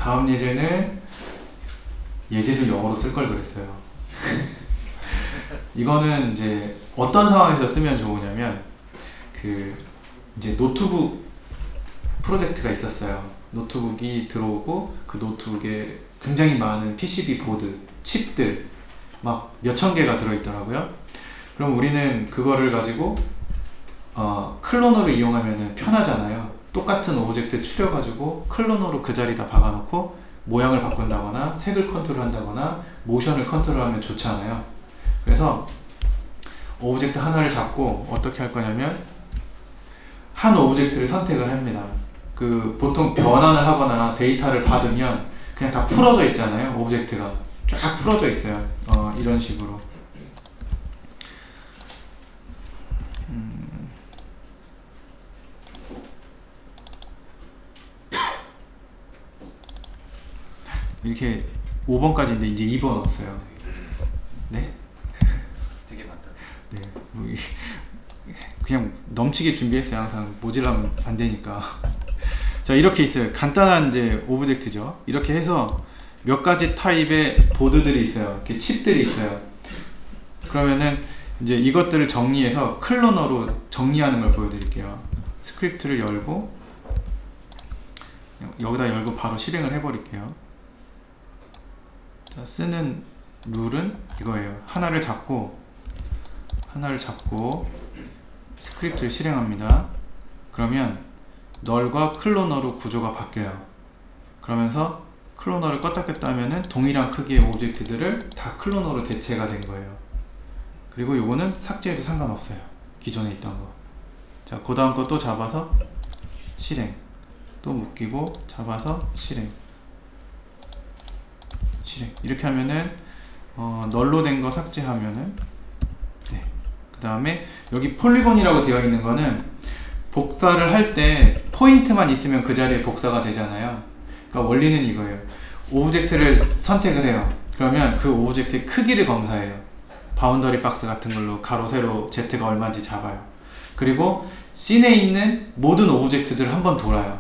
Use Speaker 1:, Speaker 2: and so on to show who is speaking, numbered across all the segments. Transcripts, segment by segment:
Speaker 1: 다음 예제는 예제도 영어로 쓸 걸 그랬어요. 이거는 이제 어떤 상황에서 쓰면 좋으냐면 이제 노트북 프로젝트가 있었어요. 노트북이 들어오고 그 노트북에 굉장히 많은 PCB 보드, 칩들 막 몇천 개가 들어있더라고요. 그럼 우리는 그거를 가지고 클로너를 이용하면 편하잖아요. 똑같은 오브젝트 추려가지고 클로너로 그 자리에다 박아놓고 모양을 바꾼다거나 색을 컨트롤한다거나 모션을 컨트롤하면 좋잖아요. 그래서 오브젝트 하나를 잡고 어떻게 할 거냐면 한 오브젝트를 선택을 합니다. 보통 변환을 하거나 데이터를 받으면 그냥 다 풀어져 있잖아요. 오브젝트가 쫙 풀어져 있어요. 이런 식으로. 이렇게 5번까지인데 이제 2번 왔어요. 네?
Speaker 2: 되게 많다.
Speaker 1: 네. 그냥 넘치게 준비했어요. 항상 모질라면 안 되니까. 자, 이렇게 있어요. 간단한 이제 오브젝트죠. 이렇게 해서 몇 가지 타입의 보드들이 있어요. 이렇게 칩들이 있어요. 그러면은 이제 이것들을 정리해서 클로너로 정리하는 걸 보여드릴게요. 스크립트를 열고 여기다 열고 바로 실행을 해버릴게요. 자, 쓰는 룰은 이거예요. 하나를 잡고 스크립트를 실행합니다. 그러면 널과 클로너로 구조가 바뀌어요. 그러면서 클로너를 껐다 켰다 하면은 동일한 크기의 오브젝트들을 다 클로너로 대체가 된 거예요. 그리고 요거는 삭제해도 상관없어요. 기존에 있던 거. 자, 그 다음 거 또 잡아서 실행. 또 묶이고 잡아서 실행. 이렇게 하면은 널로 된 거 삭제하면은 네. 그 다음에 여기 폴리곤이라고 되어 있는 거는 복사를 할 때 포인트만 있으면 그 자리에 복사가 되잖아요. 그러니까 원리는 이거예요. 오브젝트를 선택을 해요. 그러면 그 오브젝트의 크기를 검사해요. 바운더리 박스 같은 걸로 가로 세로 Z가 얼마인지 잡아요. 그리고 씬에 있는 모든 오브젝트들을 한번 돌아요.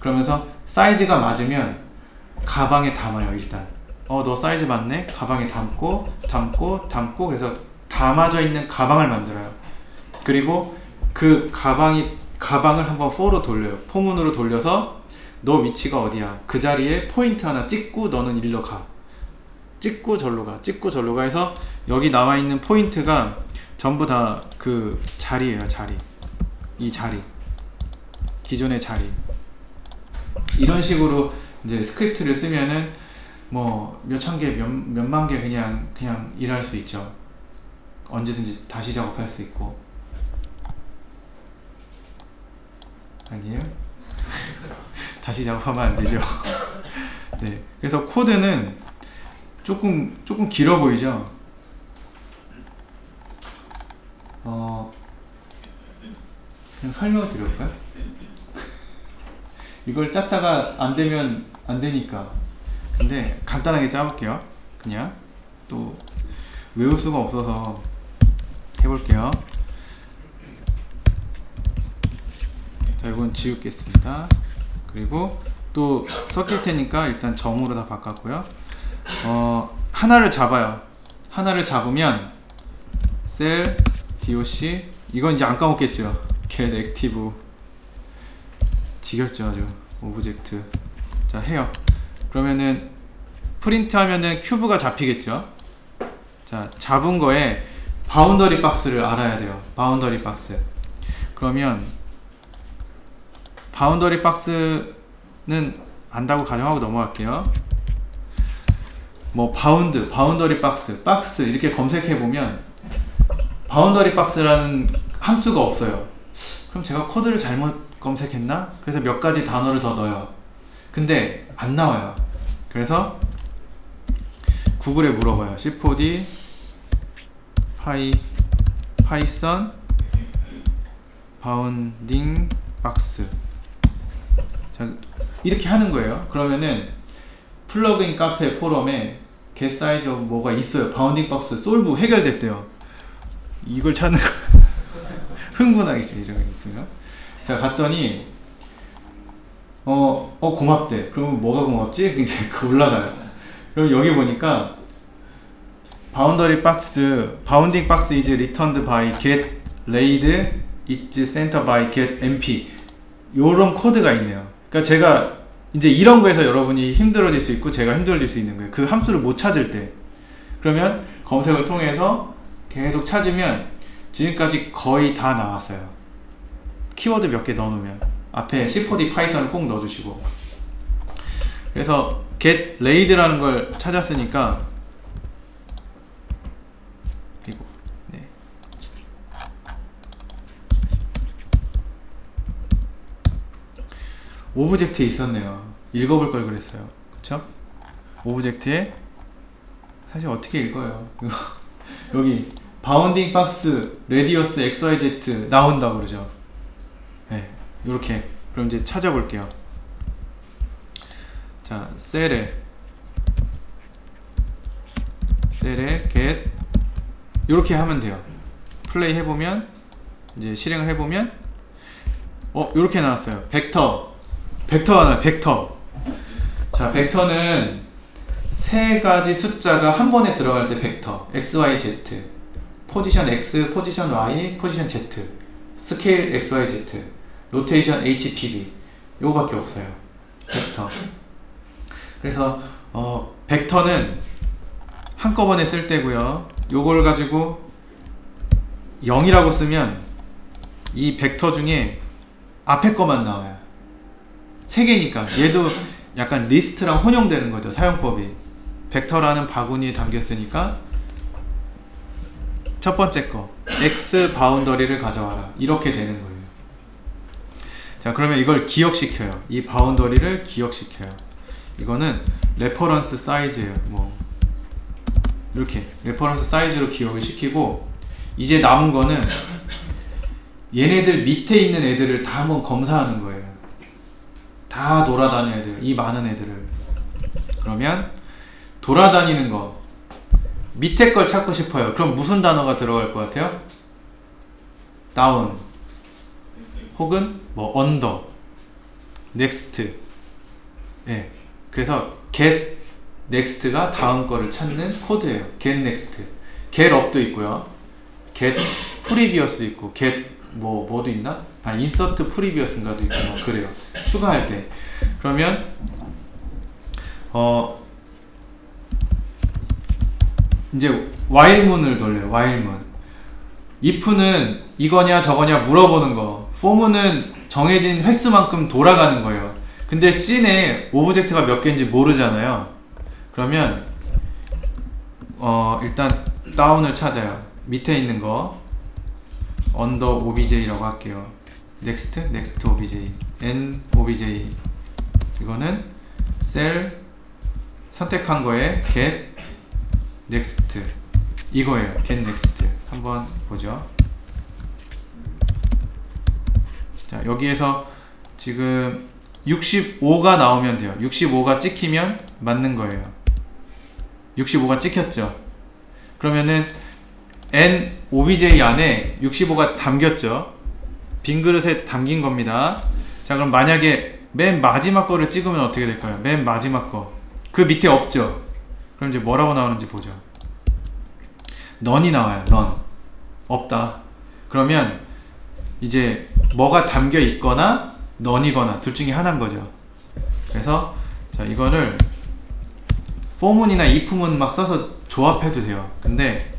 Speaker 1: 그러면서 사이즈가 맞으면 가방에 담아요. 일단 너 사이즈 맞네? 가방에 담고 그래서 담아져 있는 가방을 만들어요. 그리고 그 가방을 한번 포로 돌려요. 포문으로 돌려서 너 위치가 어디야? 그 자리에 포인트 하나 찍고 너는 일로 가. 찍고 절로 가 해서 여기 나와 있는 포인트가 전부 다 그 자리예요. 이 자리. 기존의 자리. 이런 식으로 이제 스크립트를 쓰면은 뭐 몇천 개, 몇만 개 그냥 일할 수 있죠. 언제든지 다시 작업할 수 있고. 아니에요? 다시 작업하면 안 되죠. 네. 그래서 코드는 조금 길어 보이죠? 그냥 설명을 드려볼까요? 이걸 짰다가 안 되면 안 되니까. 근데 간단하게 짜볼게요. 그냥 또 외울 수가 없어서 해볼게요. 자, 이건 지우겠습니다. 그리고 또 섞일 테니까 일단 점으로 다 바꿨고요. 하나를 잡아요. 하나를 잡으면 셀 doc 이건 이제 안 까먹겠죠. get active 지겹죠 아주. 오브젝트 자 해요. 그러면은 프린트 하면은 큐브가 잡히겠죠. 자, 잡은 거에 바운더리 박스를 알아야 돼요. 바운더리 박스. 그러면 바운더리 박스는 안다고 가정하고 넘어갈게요. 뭐 바운더리 박스 이렇게 검색해 보면 바운더리 박스라는 함수가 없어요. 그럼 제가 코드를 잘못 검색했나? 그래서 몇 가지 단어를 더 넣어요. 근데 안 나와요. 그래서 구글에 물어봐요. C4D 파이썬 바운딩 박스. 자, 이렇게 하는 거예요. 그러면은 플러그인 카페 포럼에 get size of 뭐가 있어요. 바운딩 박스 솔브 해결됐대요. 이걸 찾는 거 흥분하겠죠. 이런 거 있으면. 자, 갔더니 고맙대. 그러면 뭐가 고맙지? 이제 올라가요. 그럼 여기 보니까 바운더리 박스, 바운딩 박스 is returned by get laid is sent by get mp. 요런 코드가 있네요. 그러니까 제가 이제 이런 거에서 여러분이 힘들어질 수 있고 제가 힘들어질 수 있는 거예요. 그 함수를 못 찾을 때. 그러면 검색을 통해서 계속 찾으면 지금까지 거의 다 나왔어요. 키워드 몇 개 넣어놓으면 앞에 C4D 파이썬을 꼭 넣어주시고. 그래서 get laid라는 걸 찾았으니까 이거 네. 오브젝트에 있었네요. 읽어볼 걸 그랬어요. 그쵸? 오브젝트에 사실 어떻게 읽어요? 여기 바운딩 박스 레디어스 xyz 나온다고 그러죠. 네, 요렇게. 그럼 이제 찾아볼게요. 자, 셀에 get 요렇게 하면 돼요. 플레이 해보면 이제 실행을 해보면 요렇게 나왔어요. 벡터 하나, 벡터. 자, 벡터는 세 가지 숫자가 한 번에 들어갈 때 벡터 x, y, z, 포지션 x, 포지션 y, 포지션 z, 스케일 x, y, z, 로테이션 h, p, b 요거밖에 없어요. 벡터. 그래서 벡터는 한꺼번에 쓸 때고요. 요걸 가지고 0이라고 쓰면 이 벡터 중에 앞에 거만 나와요. 3개니까 얘도 약간 리스트랑 혼용되는 거죠. 사용법이. 벡터라는 바구니에 담겼으니까 첫 번째 거 x 바운더리를 가져와라 이렇게 되는 거예요. 자, 그러면 이걸 기억시켜요. 이 바운더리를 기억시켜요. 이거는 레퍼런스 사이즈예요. 뭐 이렇게 레퍼런스 사이즈로 기억을 시키고, 이제 남은 거는 얘네들 밑에 있는 애들을 다 한번 검사하는 거예요. 다 돌아다녀야 돼요. 이 많은 애들을. 그러면 돌아다니는 거 밑에 걸 찾고 싶어요. 그럼 무슨 단어가 들어갈 것 같아요? 다운 혹은 뭐 언더, 넥스트. 예. 그래서 get next가 다음 거를 찾는 코드예요. get next. get up도 있고요. get previous도 있고 get 뭐도 있나? insert previous인가도 있고 뭐 그래요. 추가할 때. 그러면 이제 while문을 돌려요. while문. if는 이거냐 저거냐 물어보는 거. for는 정해진 횟수만큼 돌아가는 거예요. 근데 씬에 오브젝트가 몇 개인지 모르잖아요. 그러면 일단 다운을 찾아요. 밑에 있는 거 under obj라고 할게요. next obj, n obj. 이거는 셀 선택한 거에 get next 이거예요. get next. 한번 보죠. 자, 여기에서 지금 65가 나오면 돼요. 65가 찍히면 맞는 거예요. 65가 찍혔죠. 그러면은 n obj 안에 65가 담겼죠. 빈 그릇에 담긴 겁니다. 자, 그럼 만약에 맨 마지막 거를 찍으면 어떻게 될까요? 맨 마지막 거. 그 밑에 없죠. 그럼 이제 뭐라고 나오는지 보죠. none이 나와요. none. 없다. 그러면 이제 뭐가 담겨 있거나 none이거나 둘 중에 하나인 거죠. 그래서 자, 이거를 for문이나 if문 막 써서 조합해도 돼요. 근데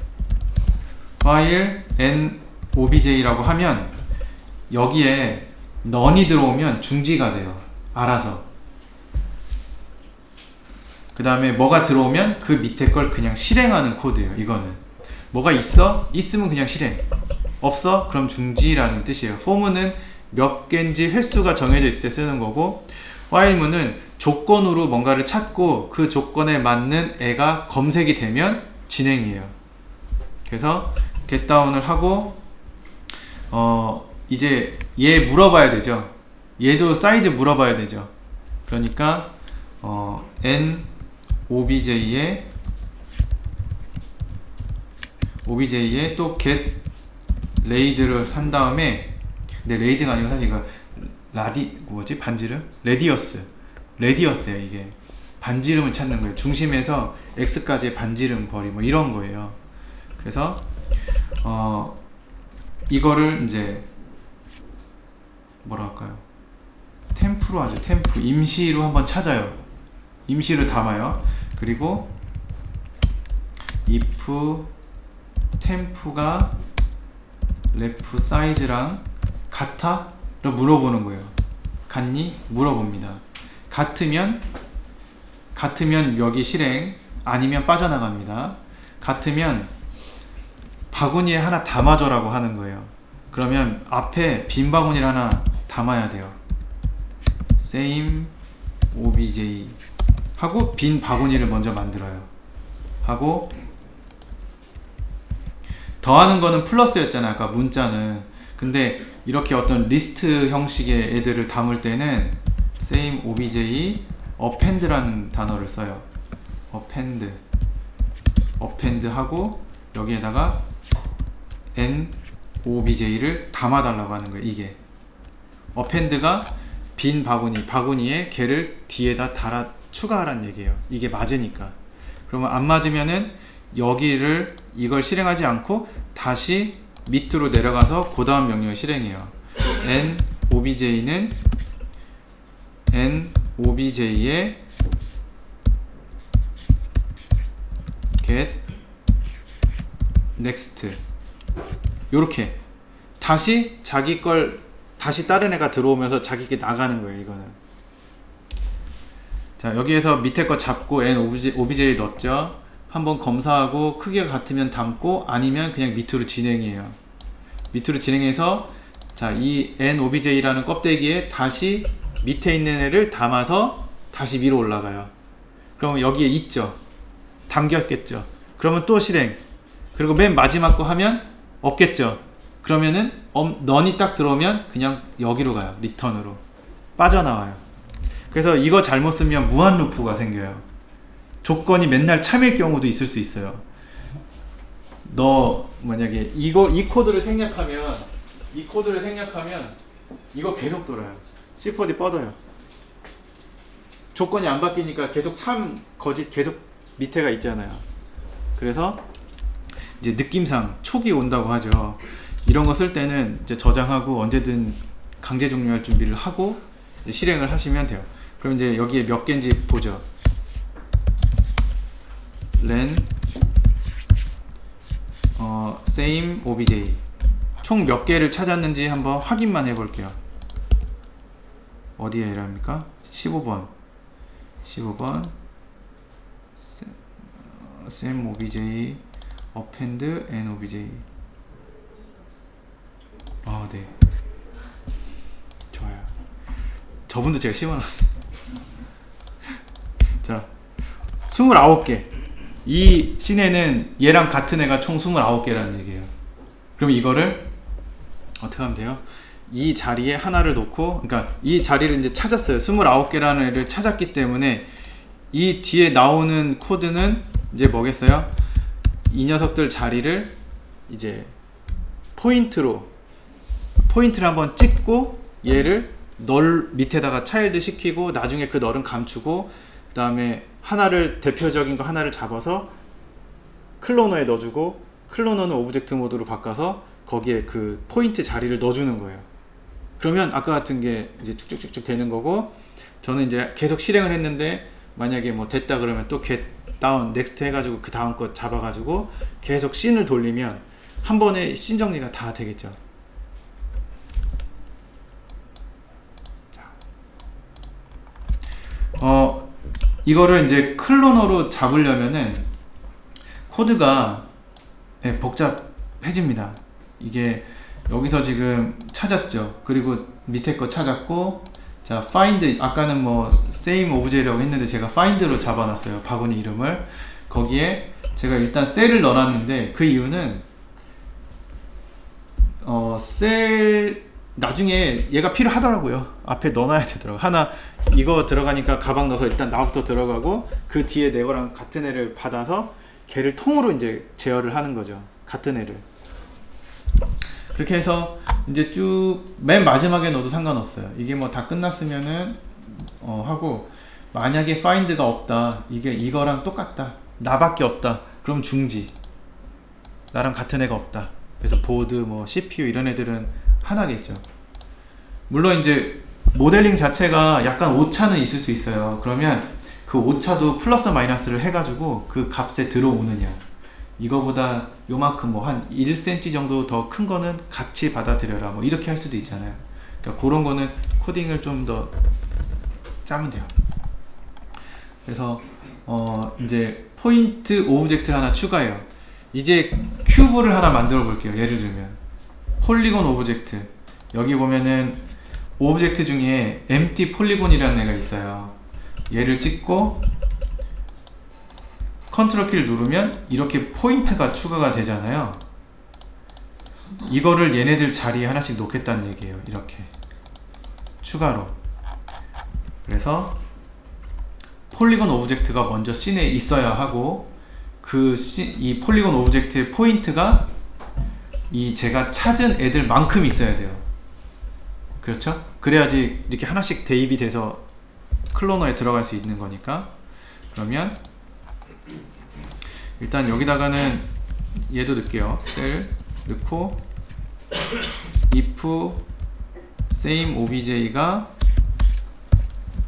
Speaker 1: while n obj라고 하면 여기에 none이 들어오면 중지가 돼요. 알아서. 그 다음에 뭐가 들어오면 그 밑에 걸 그냥 실행하는 코드예요. 이거는 뭐가 있어? 있으면 그냥 실행. 없어? 그럼 중지라는 뜻이에요. for문은 몇 개인지 횟수가 정해져 있을 때 쓰는 거고, while문은 조건으로 뭔가를 찾고 그 조건에 맞는 애가 검색이 되면 진행이에요. 그래서 getDown을 하고 이제 얘 물어봐야 되죠. 얘도 사이즈 물어봐야 되죠. 그러니까 n obj에 또 get laid를 한 다음에, 근데 laid가 아니고 사실 이거 반지름? 레디어스예요. 이게 반지름을 찾는 거예요. 중심에서 x까지의 반지름 거리 뭐 이런 거예요. 그래서 이거를 이제 뭐라 할까요? 템프로 하죠. 템프. 임시로 한번 찾아요. 임시로 담아요. 그리고 if 템프가 레프 사이즈랑 같아? 를 물어보는 거예요. 같니? 물어봅니다. 같으면 여기 실행, 아니면 빠져나갑니다. 같으면 바구니에 하나 담아줘라고 하는 거예요. 그러면 앞에 빈 바구니를 하나 담아야 돼요. same obj 하고 빈 바구니를 먼저 만들어요. 하고 더하는 거는 플러스였잖아요. 아까 문자는. 근데 이렇게 어떤 리스트 형식의 애들을 담을 때는 same obj append라는 단어를 써요. append 하고 여기에다가 n obj를 담아달라고 하는 거예요. 이게 append가 빈 바구니에 걔를 뒤에다 달아 추가하라는 얘기예요. 이게 맞으니까. 그러면 안 맞으면은 이걸 실행하지 않고 다시 밑으로 내려가서 그 다음 명령을 실행해요. n obj는 n obj에 get next 요렇게 다시 자기 걸 다시 다른 애가 들어오면서 자기게 나가는 거예요. 이거는. 자, 여기에서 밑에 거 잡고 n obj 넣었죠. 한번 검사하고 크기가 같으면 담고 아니면 그냥 밑으로 진행해요. 밑으로 진행해서 자, 이 n obj라는 껍데기에 다시 밑에 있는 애를 담아서 다시 위로 올라가요. 그러면 여기에 있죠. 담겼겠죠. 그러면 또 실행. 그리고 맨 마지막 거 하면 없겠죠. 그러면은 넌이 딱 들어오면 그냥 여기로 가요. 리턴으로 빠져나와요. 그래서 이거 잘못 쓰면 무한 루프가 생겨요. 조건이 맨날 참일 경우도 있을 수 있어요. 너 만약에 이 코드를 생략하면 이거 계속 돌아요. C4D 뻗어요. 조건이 안 바뀌니까 계속 거짓 계속 밑에가 있잖아요. 그래서 이제 느낌상 촉이 온다고 하죠. 이런 거 쓸 때는 이제 저장하고 언제든 강제 종료할 준비를 하고 이제 실행을 하시면 돼요. 그럼 이제 여기에 몇 개인지 보죠. len same obj 총 몇 개를 찾았는지 한번 확인만 해볼게요. 어디에 에러입니까? 15번 same obj append n obj. 네, 좋아요. 저분도 제가 심어놨어요. 자, 29개. 이 씬에는 얘랑 같은 애가 총 29개라는 얘기예요. 그럼 이거를 어떻게 하면 돼요? 이 자리에 하나를 놓고, 그러니까 이 자리를 이제 찾았어요. 29개라는 애를 찾았기 때문에 이 뒤에 나오는 코드는 이제 뭐겠어요? 이 녀석들 자리를 이제 포인트를 한번 찍고 얘를 널 밑에다가 차일드 시키고 나중에 그 널은 감추고 그 다음에 하나를 대표적인 거 하나를 잡아서 클로너에 넣어주고 클로너는 오브젝트 모드로 바꿔서 거기에 그 포인트 자리를 넣어주는 거예요. 그러면 아까 같은 게 이제 쭉쭉쭉쭉 되는 거고, 저는 이제 계속 실행을 했는데 만약에 뭐 됐다 그러면 또 get down next 해가지고 그 다음 거 잡아가지고 계속 씬을 돌리면 한 번에 씬 정리가 다 되겠죠. 이거를 이제 클로너로 잡으려면은 코드가 복잡해집니다. 이게 여기서 지금 찾았죠. 그리고 밑에 거 찾았고, 자, find, 아까는 뭐 same obj라고 했는데 제가 find로 잡아놨어요. 바구니 이름을. 거기에 제가 일단 셀을 넣어놨는데 그 이유는 셀 나중에 얘가 필요하더라고요. 앞에 넣어놔야 되더라고. 하나 이거 들어가니까 가방 넣어서 일단 나부터 들어가고 그 뒤에 내 거랑 같은 애를 받아서 걔를 통으로 이제 제어를 하는 거죠. 같은 애를. 그렇게 해서 이제 쭉 맨 마지막에 넣어도 상관없어요. 이게 뭐 다 끝났으면은 하고, 만약에 find가 없다, 이게 이거랑 똑같다, 나밖에 없다, 그럼 중지, 나랑 같은 애가 없다. 그래서 보드, 뭐 CPU 이런 애들은 하나겠죠. 물론 이제 모델링 자체가 약간 오차는 있을 수 있어요. 그러면 그 오차도 플러스 마이너스를 해가지고 그 값에 들어오느냐, 이거보다 요만큼 뭐 한 1cm 정도 더 큰 거는 같이 받아들여라, 뭐 이렇게 할 수도 있잖아요. 그러니까 그런 거는 코딩을 좀 더 짜면 돼요. 그래서 이제 포인트 오브젝트를 하나 추가해요. 이제 큐브를 하나 만들어 볼게요. 예를 들면 폴리곤 오브젝트, 여기 보면은 오브젝트 중에 empty 폴리곤이라는 애가 있어요. 얘를 찍고 컨트롤 키를 누르면 이렇게 포인트가 추가가 되잖아요. 이거를 얘네들 자리에 하나씩 놓겠다는 얘기예요. 이렇게 추가로. 그래서 폴리곤 오브젝트가 먼저 씬에 있어야 하고, 이 폴리곤 오브젝트의 포인트가 이 제가 찾은 애들만큼 있어야 돼요. 그렇죠? 그래야지 이렇게 하나씩 대입이 돼서 클로너에 들어갈 수 있는 거니까. 그러면 일단 여기다가는 얘도 넣을게요. 셀 넣고 if same obj가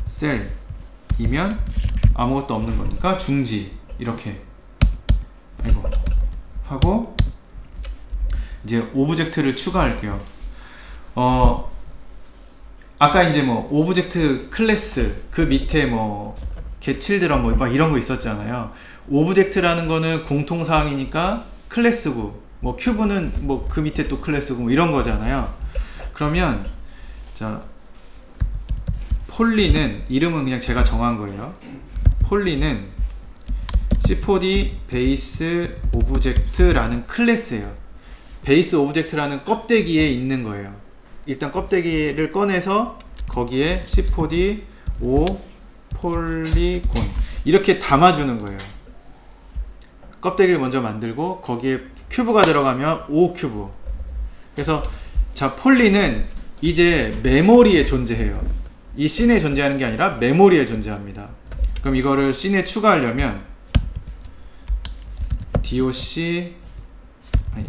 Speaker 1: 셀이면 아무것도 없는 거니까 중지, 이렇게 하고 이제 오브젝트를 추가할게요. 아까 이제 뭐 오브젝트 클래스 그 밑에 뭐 getChildren 뭐 막 이런 거 있었잖아요. 오브젝트라는 거는 공통사항이니까 클래스고, 뭐 큐브는 뭐 그 밑에 또 클래스고 뭐 이런 거잖아요. 그러면 자, 폴리는 이름은 그냥 제가 정한 거예요. 폴리는 C4D 베이스 오브젝트라는 클래스예요. 베이스 오브젝트라는 껍데기에 있는 거예요. 일단 껍데기를 꺼내서 거기에 C4D O 폴리곤 이렇게 담아주는 거예요. 껍데기를 먼저 만들고 거기에 큐브가 들어가면 O 큐브. 그래서 자, 폴리는 이제 메모리에 존재해요. 이 씬에 존재하는 게 아니라 메모리에 존재합니다. 그럼 이거를 씬에 추가하려면 doc 아니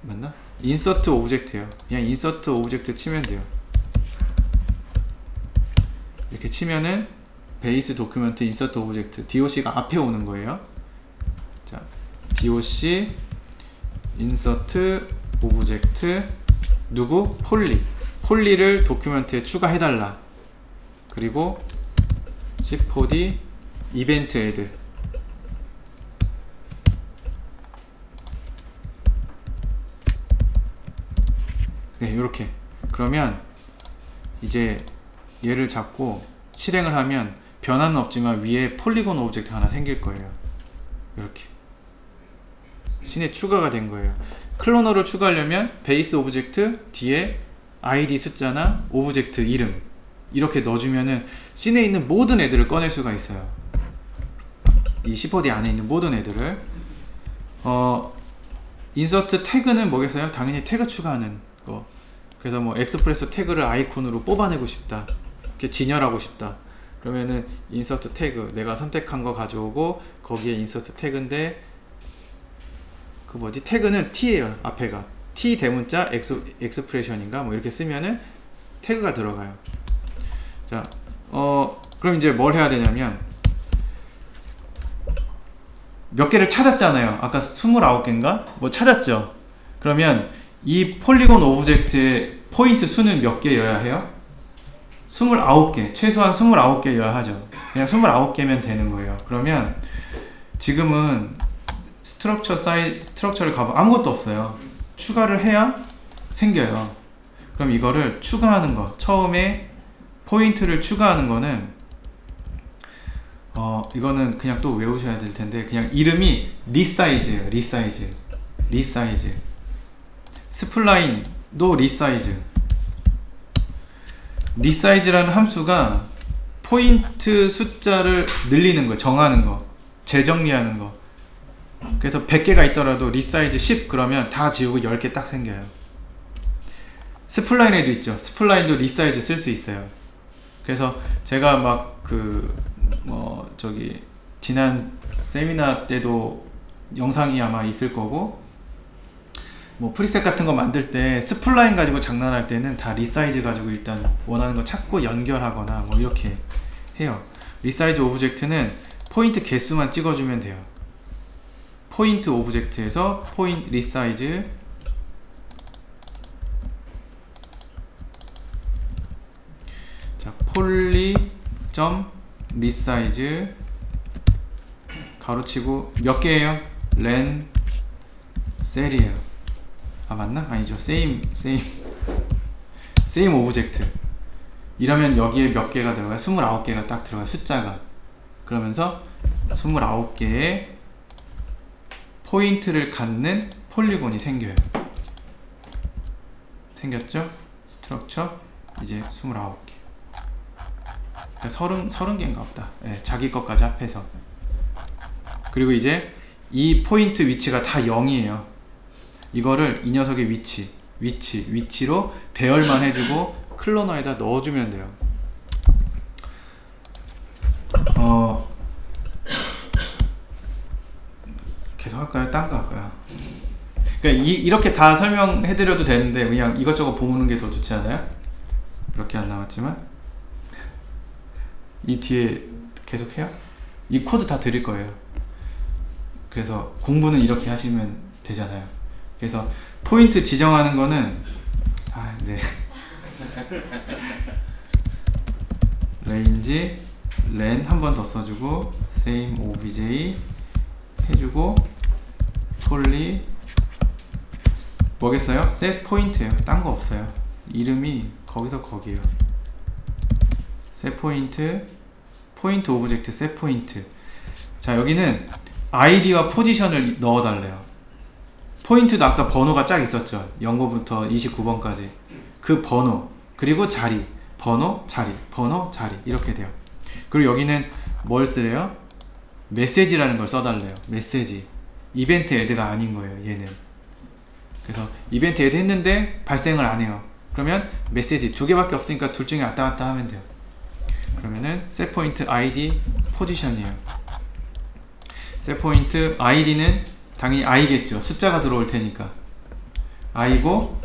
Speaker 1: 맞나? 인서트 오브젝트예요. 그냥 인서트 오브젝트 치면 돼요. 이렇게 치면은 베이스 도큐멘트 인서트 오브젝트 doc가 앞에 오는 거예요. 자, doc 인서트 오브젝트 누구? 폴리를 도큐멘트에 추가해달라. 그리고 C4D 이벤트 애드 네, 요렇게. 그러면 이제 얘를 잡고 실행을 하면 변화는 없지만 위에 폴리곤 오브젝트 하나 생길 거예요. 이렇게 씬에 추가가 된 거예요. 클로너를 추가하려면 베이스 오브젝트 뒤에 id 숫자나 오브젝트 이름 이렇게 넣어주면은 씬에 있는 모든 애들을 꺼낼 수가 있어요. 이 C4D 안에 있는 모든 애들을. 인서트 태그는 뭐겠어요? 당연히 태그 추가하는 거. 그래서 뭐 엑스프레소 태그를 아이콘으로 뽑아내고 싶다, 이렇게 진열하고 싶다, 그러면은 인서트 태그 내가 선택한 거 가져오고 거기에 인서트 태그인데 그 뭐지? 태그는 t예요. 앞에가 t 대문자 엑스프레션인가 뭐 이렇게 쓰면은 태그가 들어가요. 자, 그럼 이제 뭘 해야 되냐면 몇 개를 찾았잖아요. 아까 29개인가? 뭐 찾았죠? 그러면 이 폴리곤 오브젝트의 포인트 수는 몇 개여야 해요? 29개, 최소한 29개여야 하죠. 그냥 29개면 되는 거예요. 그러면 지금은 스트럭처를 가보면 아무것도 없어요. 추가를 해야 생겨요. 그럼 이거를 추가하는 거, 처음에 포인트를 추가하는 거는 이거는 그냥 또 외우셔야 될 텐데, 그냥 이름이 리사이즈예요. 리사이즈. 스플라인도 리사이즈. 리사이즈라는 함수가 포인트 숫자를 늘리는 거, 정하는 거, 재정리하는 거. 그래서 100개가 있더라도 리사이즈 10 그러면 다 지우고 10개 딱 생겨요. 스플라인에도 있죠. 스플라인도 리사이즈 쓸 수 있어요. 그래서 제가 막 저기 지난 세미나 때도 영상이 아마 있을 거고, 뭐 프리셋 같은 거 만들 때 스플라인 가지고 장난할 때는 다 리사이즈 가지고 일단 원하는 거 찾고 연결하거나 뭐 이렇게 해요. 리사이즈 오브젝트는 포인트 개수만 찍어주면 돼요. 포인트 오브젝트에서 포인트 리사이즈, 자 폴리 점 리사이즈 가로치고 몇 개예요? len 셀이에요. 아 맞나? 아니죠. same 오브젝트. 이러면 여기에 몇 개가 들어가요? 29개가 딱 들어가요. 숫자가. 그러면서 29개의 포인트를 갖는 폴리곤이 생겨요. 생겼죠? 스트럭처 이제 29개. 그러니까 30개인가 보다. 네, 자기 것까지 합해서. 그리고 이제 이 포인트 위치가 다 0이에요. 이거를 이 녀석의 위치로 배열만 해주고 클로너에다 넣어주면 돼요. 계속 할까요? 딴 거 할까요? 그러니까 이렇게 다 설명해드려도 되는데 그냥 이것저것 보는 게 더 좋지 않아요? 이렇게 안 나왔지만 이 뒤에 계속 해요? 이 코드 다 드릴 거예요. 그래서 공부는 이렇게 하시면 되잖아요. 그래서 포인트 지정하는 거는 네. range len 한 번 더 써주고 same obj 해주고 폴리 뭐겠어요? set 포인트예요. 딴 거 없어요. 이름이 거기서 거기에요. set 포인트 오브젝트 set 포인트. 자 여기는 id와 포지션을 넣어달래요. 포인트도 아까 번호가 쫙 있었죠. 0번부터 29번까지 그 번호 그리고 자리, 번호, 자리, 번호, 자리 이렇게 돼요. 그리고 여기는 뭘 쓰래요? 메시지라는 걸 써달래요. 메시지. 이벤트 애드가 아닌 거예요. 얘는. 그래서 이벤트 애드 했는데 발생을 안 해요. 그러면 메시지 두 개밖에 없으니까 둘 중에 왔다 갔다 하면 돼요. 그러면은 setPoint id 포지션이에요. setPoint id는 당연히 i겠죠. 숫자가 들어올 테니까 i고,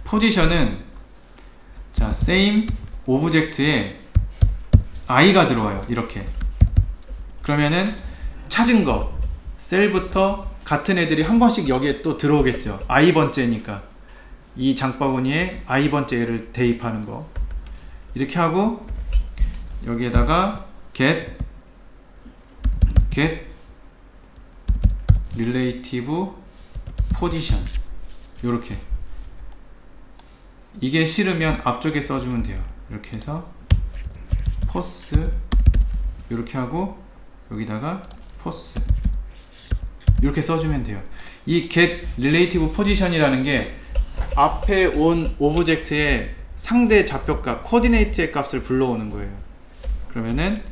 Speaker 1: 포지션은 자 same 오브젝트에 i가 들어와요. 이렇게. 그러면은 찾은 거 셀부터 같은 애들이 한 번씩 여기에 또 들어오겠죠. i번째니까 이 장바구니에 i번째 애를 대입하는 거 이렇게 하고 여기에다가 get relative position 요렇게. 이게 싫으면 앞쪽에 써주면 돼요. 이렇게 해서 post 요렇게 하고 여기다가 post 이렇게 써주면 돼요. 이 get relative position이라는 게 앞에 온 오브젝트의 상대 좌표값 코디네이트의 값을 불러오는 거예요. 그러면은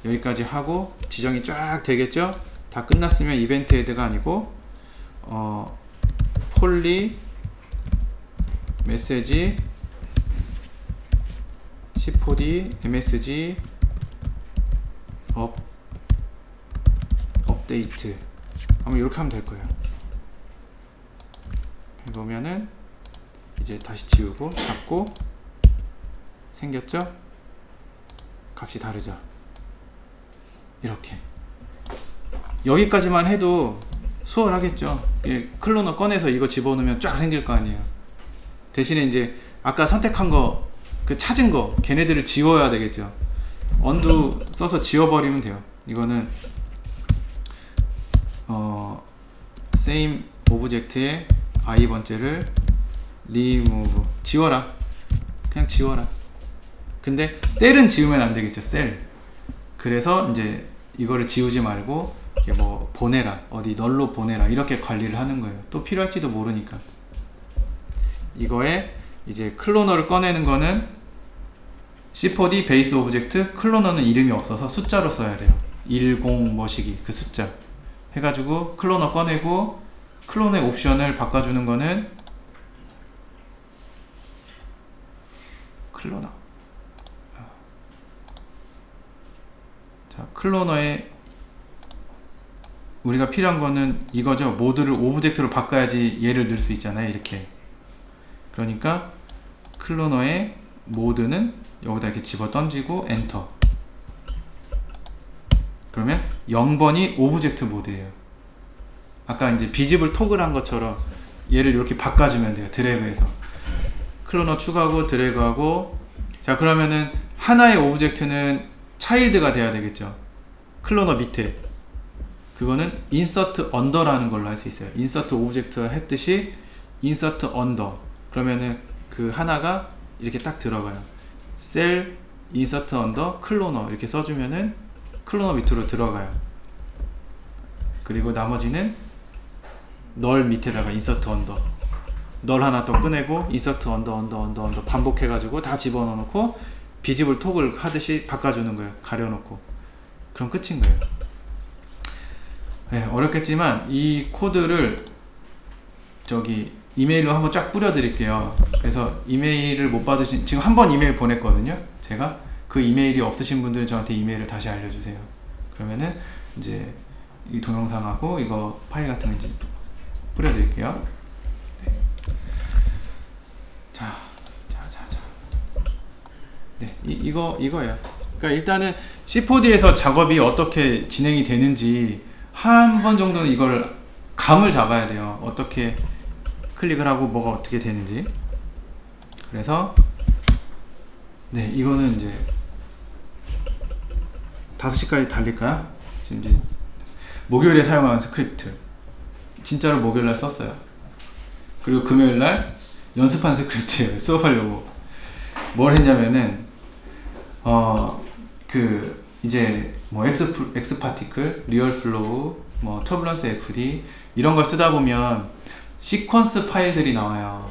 Speaker 1: 여기까지 하고 지정이 쫙 되겠죠. 다 끝났으면 이벤트 헤드가 아니고 폴리 메시지 c4d msg 업데이트 아마 이렇게 하면 될 거예요. 해보면은 이제 다시 지우고 잡고 생겼죠? 값이 다르죠? 이렇게 여기까지만 해도 수월하겠죠. 클로너 꺼내서 이거 집어넣으면 쫙 생길 거 아니에요. 대신에 이제 아까 선택한 거 그 찾은 거 걔네들을 지워야 되겠죠. undo 써서 지워버리면 돼요. 이거는 same 오브젝트의 i번째를 remove 지워라. 그냥 지워라. 근데 셀은 지우면 안 되겠죠. 셀. 그래서 이제 이거를 지우지 말고 이렇게 뭐 보내라, 어디 널로 보내라 이렇게 관리를 하는 거예요. 또 필요할지도 모르니까. 이거에 이제 클로너를 꺼내는 거는 C4D 베이스 오브젝트 클로너는 이름이 없어서 숫자로 써야 돼요. 10 뭐시기 그 숫자 해가지고 클로너 꺼내고 클로너의 옵션을 바꿔주는 거는 클로너. 자, 클로너에 우리가 필요한 거는 이거죠. 모드를 오브젝트로 바꿔야지 얘를 넣을 수 있잖아요. 이렇게. 그러니까 클로너의 모드는 여기다 이렇게 집어 던지고 엔터. 그러면 0번이 오브젝트 모드예요. 아까 이제 비집을 토글한 것처럼 얘를 이렇게 바꿔주면 돼요. 드래그해서 클로너 추가하고 드래그하고. 자, 그러면은 하나의 오브젝트는 차일드가 돼야 되겠죠. 클로너 밑에 그거는 인서트 언더라는 걸로 할 수 있어요. 인서트 오브젝트 했듯이 인서트 언더. 그러면은 그 하나가 이렇게 딱 들어가요. 셀 인서트 언더 클로너 이렇게 써주면은 클로너 밑으로 들어가요. 그리고 나머지는 널 밑에다가 인서트 언더, 널 하나 또 꺼내고 인서트 언더 반복해가지고 다 집어넣고 비집을 톡을 하듯이 바꿔주는 거예요. 가려놓고. 그럼 끝인 거예요. 네, 어렵겠지만 이 코드를 저기 이메일로 한번 쫙 뿌려 드릴게요. 그래서 이메일을 못 받으신, 지금 한 번 이메일 보냈거든요. 제가 그 이메일이 없으신 분들은 저한테 이메일을 다시 알려주세요. 그러면은 이제 이 동영상하고 이거 파일 같은 거 이제 뿌려 드릴게요. 네. 자. 네, 이거예요. 그러니까 일단은 C4D에서 작업이 어떻게 진행이 되는지 한 번 정도는 이걸 감을 잡아야 돼요. 어떻게 클릭을 하고 뭐가 어떻게 되는지. 그래서 네, 이거는 이제 5시까지 달릴까요? 지금 이제 목요일에 사용하는 스크립트 진짜로 목요일날 썼어요. 그리고 금요일날 연습한 스크립트예요. 수업하려고. 뭘 했냐면은 이제 뭐 X 파티클, 리얼 플로우, 뭐 터뷸런스 FD 이런 걸 쓰다 보면 시퀀스 파일들이 나와요.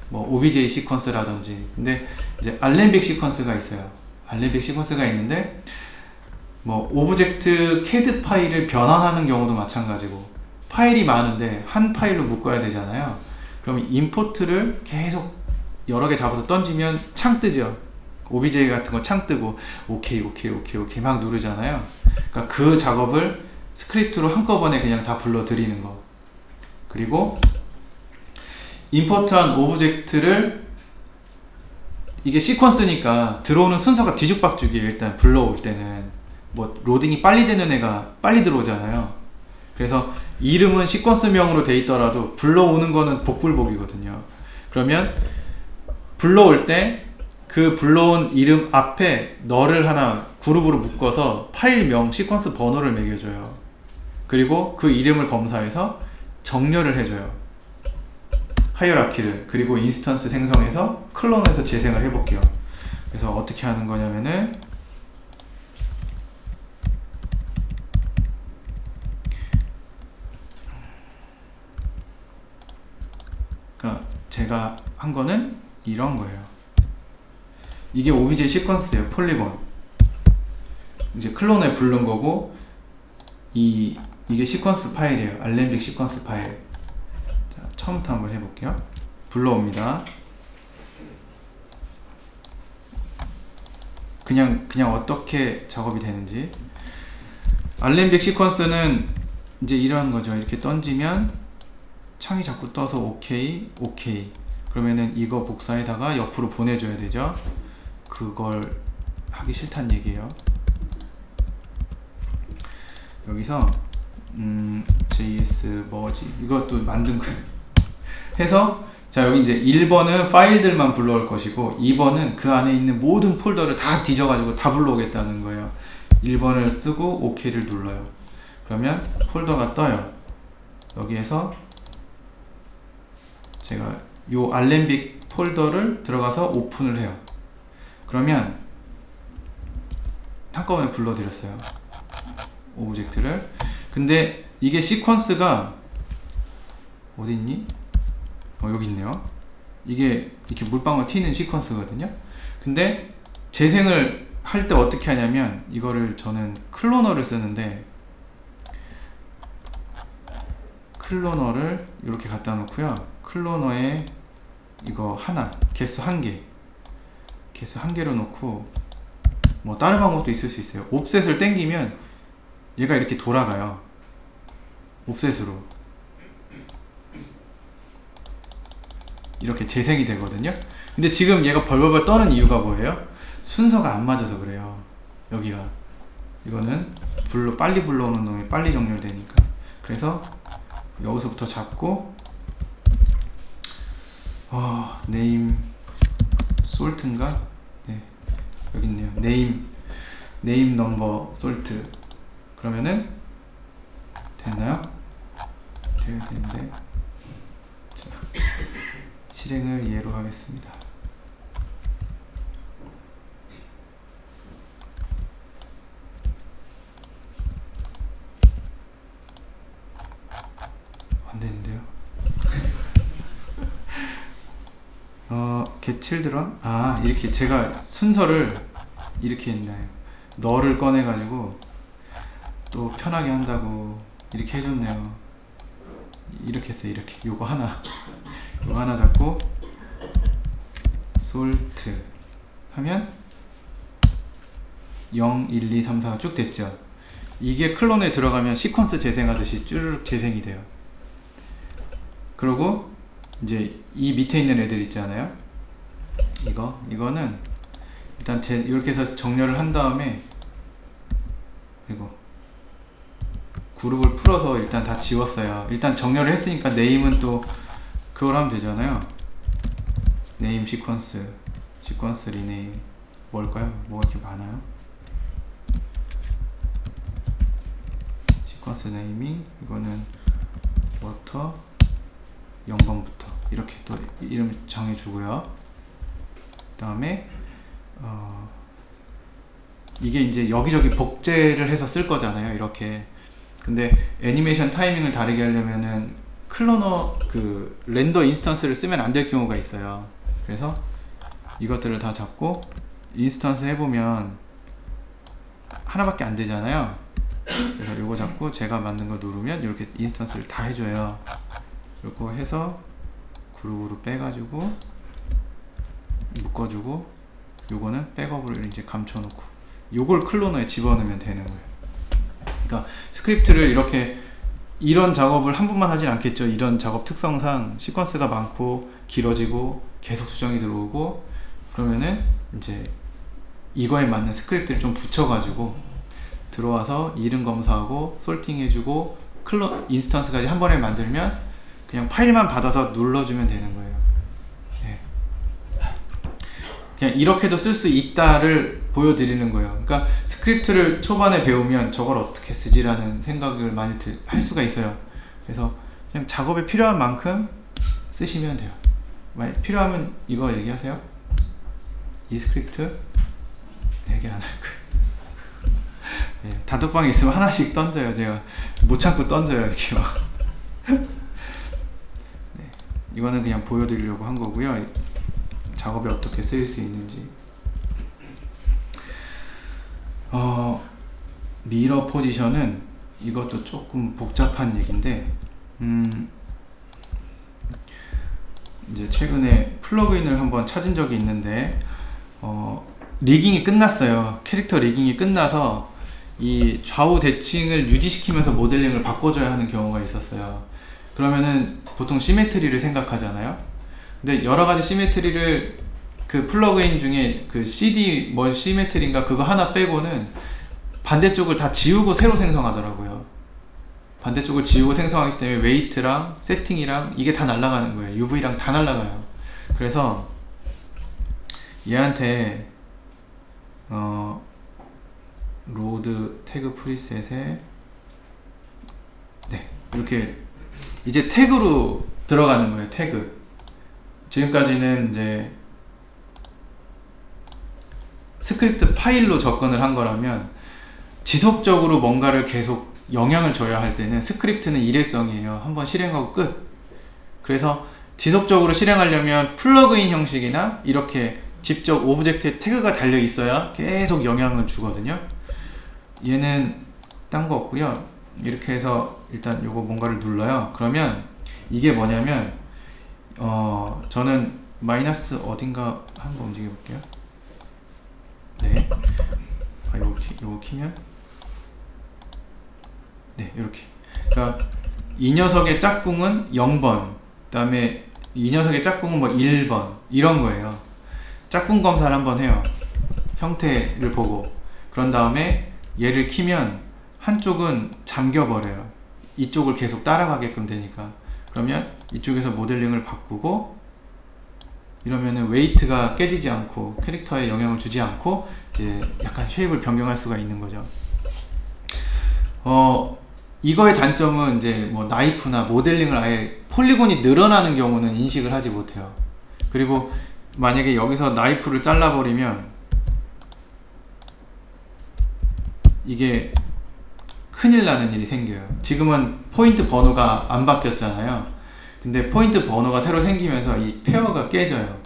Speaker 1: 뭐 OBJ 시퀀스라든지. 근데 이제 알렘빅 시퀀스가 있어요. 알렘빅 시퀀스가 있는데 뭐 오브젝트 CAD 파일을 변환하는 경우도 마찬가지고, 파일이 많은데 한 파일로 묶어야 되잖아요. 그럼 임포트를 계속 여러 개 잡아서 던지면 창 뜨죠. OBJ 같은 거 창 뜨고 오케이 막 누르잖아요. 그러니까 그 작업을 스크립트로 한꺼번에 그냥 다 불러 드리는 거. 그리고 임포트한 오브젝트를, 이게 시퀀스니까 들어오는 순서가 뒤죽박죽이에요. 일단 불러올 때는 뭐 로딩이 빨리 되는 애가 빨리 들어오잖아요. 그래서 이름은 시퀀스명으로 돼 있더라도 불러오는 거는 복불복이거든요. 그러면 불러올 때 그 불러온 이름 앞에 너를 하나 그룹으로 묶어서 파일명 시퀀스 번호를 매겨줘요. 그리고 그 이름을 검사해서 정렬을 해줘요. 하이어라키를. 그리고 인스턴스 생성해서 클론에서 재생을 해볼게요. 그래서 어떻게 하는 거냐면은 그러니까 제가 한 거는 이런 거예요. 이게 OBJ 시퀀스예요. 폴리곤. 이제 클론에 부른 거고, 이게 시퀀스 파일이에요. 알렘빅 시퀀스 파일. 자, 처음부터 한번 해볼게요. 불러옵니다. 그냥 어떻게 작업이 되는지. 알렘빅 시퀀스는 이제 이런 거죠. 이렇게 던지면 창이 자꾸 떠서 오케이. 그러면은 이거 복사에다가 옆으로 보내줘야 되죠. 그걸 하기 싫다는 얘기예요. 여기서 JS 뭐지 이것도 만든 거예요. 해서 자, 여기 이제 1번은 파일들만 불러올 것이고 2번은 그 안에 있는 모든 폴더를 다 뒤져가지고 다 불러오겠다는 거예요. 1번을 쓰고 OK를 눌러요. 그러면 폴더가 떠요. 여기에서 제가 요 알렘빅 폴더를 들어가서 오픈을 해요. 그러면 한꺼번에 불러드렸어요. 오브젝트를. 근데 이게 시퀀스가 어디 있니? 여기 있네요. 이게 이렇게 물방울 튀는 시퀀스거든요. 근데 재생을 할 때 어떻게 하냐면, 이거를 저는 클로너를 쓰는데, 클로너를 이렇게 갖다 놓고요. 클로너에 이거 하나, 개수 1개, 개수 1개로 놓고, 뭐 다른 방법도 있을 수 있어요. 옵셋을 땡기면 얘가 이렇게 돌아가요. 옵셋으로 이렇게 재생이 되거든요. 근데 지금 얘가 벌벌벌 떠는 이유가 뭐예요? 순서가 안 맞아서 그래요. 여기가, 이거는 빨리 불러오는 놈이 빨리 정렬되니까. 그래서 여기서부터 잡고, 네임 솔트인가? 네, 여기 있네요. 네임 넘버 솔트. 그러면은 됐나요? 돼야 되는데. 자, 실행을 얘로 하겠습니다. 안 되는데요. get children? 이렇게 제가 순서를 이렇게 했나요? 너를 꺼내 가지고 또 편하게 한다고 이렇게 해줬네요. 이렇게 했어요. 이렇게 요거 하나 잡고 salt 하면 0, 1, 2, 3, 4가 쭉 됐죠. 이게 클론에 들어가면 시퀀스 재생하듯이 쭈르륵 재생이 돼요. 그리고 이제 이 밑에 있는 애들 있잖아요. 이거는 일단 이렇게 해서 정렬을 한 다음에, 이거 그룹을 풀어서 일단 다 지웠어요. 일단 정렬을 했으니까 네임은 또 그걸 하면 되잖아요. 네임 시퀀스 리네임 뭘까요? 뭐가 이렇게 많아요? 시퀀스 네이밍, 이거는 워터 0번부터 이렇게 또 이름 정해주고요. 그 다음에 이게 이제 여기저기 복제를 해서 쓸 거잖아요. 이렇게. 근데 애니메이션 타이밍을 다르게 하려면은 클로너 렌더 인스턴스를 쓰면 안 될 경우가 있어요. 그래서 이것들을 다 잡고 인스턴스 해보면 하나밖에 안 되잖아요. 그래서 이거 잡고 제가 만든 거 누르면 이렇게 인스턴스를 다 해줘요. 이거 해서 그룹으로 빼가지고 묶어주고, 요거는 백업으로 이제 감춰놓고, 요걸 클로너에 집어넣으면 되는 거예요. 그러니까 스크립트를 이렇게 이런 작업을 한 번만 하진 않겠죠. 이런 작업 특성상 시퀀스가 많고 길어지고 계속 수정이 들어오고, 그러면은 이제 이거에 맞는 스크립트를 좀 붙여가지고 들어와서 이름 검사하고 솔팅 해주고 인스턴스까지 한 번에 만들면 그냥 파일만 받아서 눌러주면 되는 거예요. 네. 그냥 이렇게도 쓸 수 있다를 보여드리는 거예요. 그러니까 스크립트를 초반에 배우면 저걸 어떻게 쓰지라는 생각을 많이 할 수가 있어요. 그래서 그냥 작업에 필요한 만큼 쓰시면 돼요. 필요하면 이거 얘기하세요. 이 스크립트 얘기 안 할 거예요. 네, 단톡방에 있으면 하나씩 던져요. 제가 못 참고 던져요. 이렇게 막. 네, 이거는 그냥 보여드리려고 한 거고요. 작업에 어떻게 쓰일 수 있는지. 미러 포지션은 이것도 조금 복잡한 얘기인데, 이제 최근에 플러그인을 한번 찾은 적이 있는데, 리깅이 끝났어요. 캐릭터 리깅이 끝나서 이 좌우 대칭을 유지시키면서 모델링을 바꿔줘야 하는 경우가 있었어요. 그러면은 보통 시메트리를 생각하잖아요. 근데 여러가지 시메트리를 그 플러그인 중에 CD 뭐 시메트리인가 그거 하나 빼고는 반대쪽을 다 지우고 새로 생성하더라고요. 반대쪽을 지우고 생성하기 때문에 웨이트랑 세팅이랑 이게 다 날아가는 거예요. UV랑 다 날아가요. 그래서 얘한테 로드 태그 프리셋에 네, 이렇게 이제 태그로 들어가는 거예요. 태그. 지금까지는 이제 스크립트 파일로 접근을 한 거라면 지속적으로 뭔가를 계속 영향을 줘야 할 때는 스크립트는 일회성이에요. 한번 실행하고 끝. 그래서 지속적으로 실행하려면 플러그인 형식이나 이렇게 직접 오브젝트에 태그가 달려 있어야 계속 영향을 주거든요. 얘는 딴 거 없고요. 이렇게 해서 일단 요거 뭔가를 눌러요. 그러면 이게 뭐냐면 저는 마이너스 어딘가 한번 움직여 볼게요. 네. 요거 키면 네, 이렇게. 그러니까 이 녀석의 짝꿍은 0번, 그 다음에 이 녀석의 짝꿍은 뭐 1번 이런 거예요. 짝꿍 검사를 한번 해요. 형태를 보고. 그런 다음에 얘를 키면 한쪽은 잠겨버려요. 이쪽을 계속 따라가게끔 되니까. 그러면 이쪽에서 모델링을 바꾸고 이러면은 웨이트가 깨지지 않고 캐릭터에 영향을 주지 않고 이제 약간 쉐입을 변경할 수가 있는 거죠. 이거의 단점은 이제 뭐 나이프나 모델링을 아예 폴리곤이 늘어나는 경우는 인식을 하지 못해요. 그리고 만약에 여기서 나이프를 잘라버리면 이게 큰일 나는 일이 생겨요. 지금은 포인트 번호가 안 바뀌었잖아요. 근데 포인트 번호가 새로 생기면서 이 페어가 깨져요.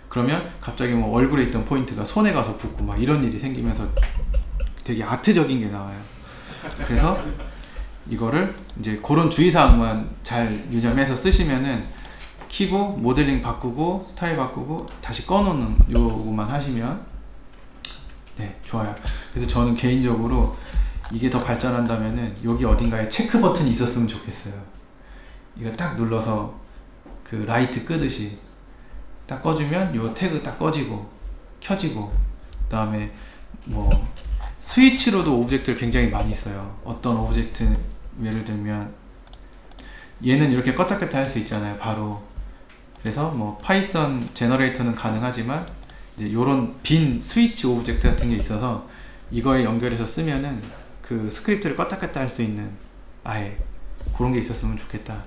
Speaker 1: 그러면 갑자기 뭐 얼굴에 있던 포인트가 손에 가서 붙고 막 이런 일이 생기면서 되게 아트적인 게 나와요. 그래서 이거를 이제 그런 주의사항만 잘 유념해서 쓰시면은 키고 모델링 바꾸고 스타일 바꾸고 다시 꺼놓는 요거만 하시면 네, 좋아요. 그래서 저는 개인적으로 이게 더 발전한다면은 여기 어딘가에 체크 버튼이 있었으면 좋겠어요. 이거 딱 눌러서 그 라이트 끄듯이 딱 꺼주면 요 태그 딱 꺼지고 켜지고, 그 다음에 뭐 스위치로도 오브젝트를 굉장히 많이 써요. 어떤 오브젝트, 예를 들면 얘는 이렇게 껐다 켰다 할 수 있잖아요, 바로. 그래서 뭐 파이썬 제너레이터는 가능하지만 이제 요런 빈 스위치 오브젝트 같은 게 있어서 이거에 연결해서 쓰면은 그 스크립트를 껐다 켰다 할 수 있는 아예 그런 게 있었으면 좋겠다.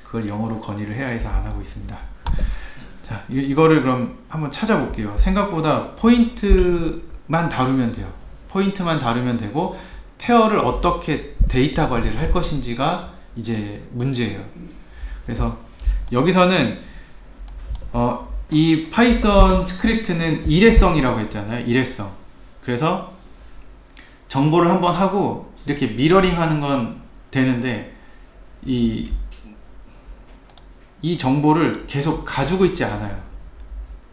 Speaker 1: 그걸 영어로 건의를 해야 해서 안 하고 있습니다. 자, 이거를 그럼 한번 찾아볼게요. 생각보다 포인트만 다루면 돼요. 포인트만 다루면 되고 페어를 어떻게 데이터 관리를 할 것인지가 이제 문제예요. 그래서 여기서는 이 파이썬 스크립트는 일회성이라고 했잖아요. 일회성. 그래서 정보를 한번 하고 이렇게 미러링 하는 건 되는데 이 정보를 계속 가지고 있지 않아요.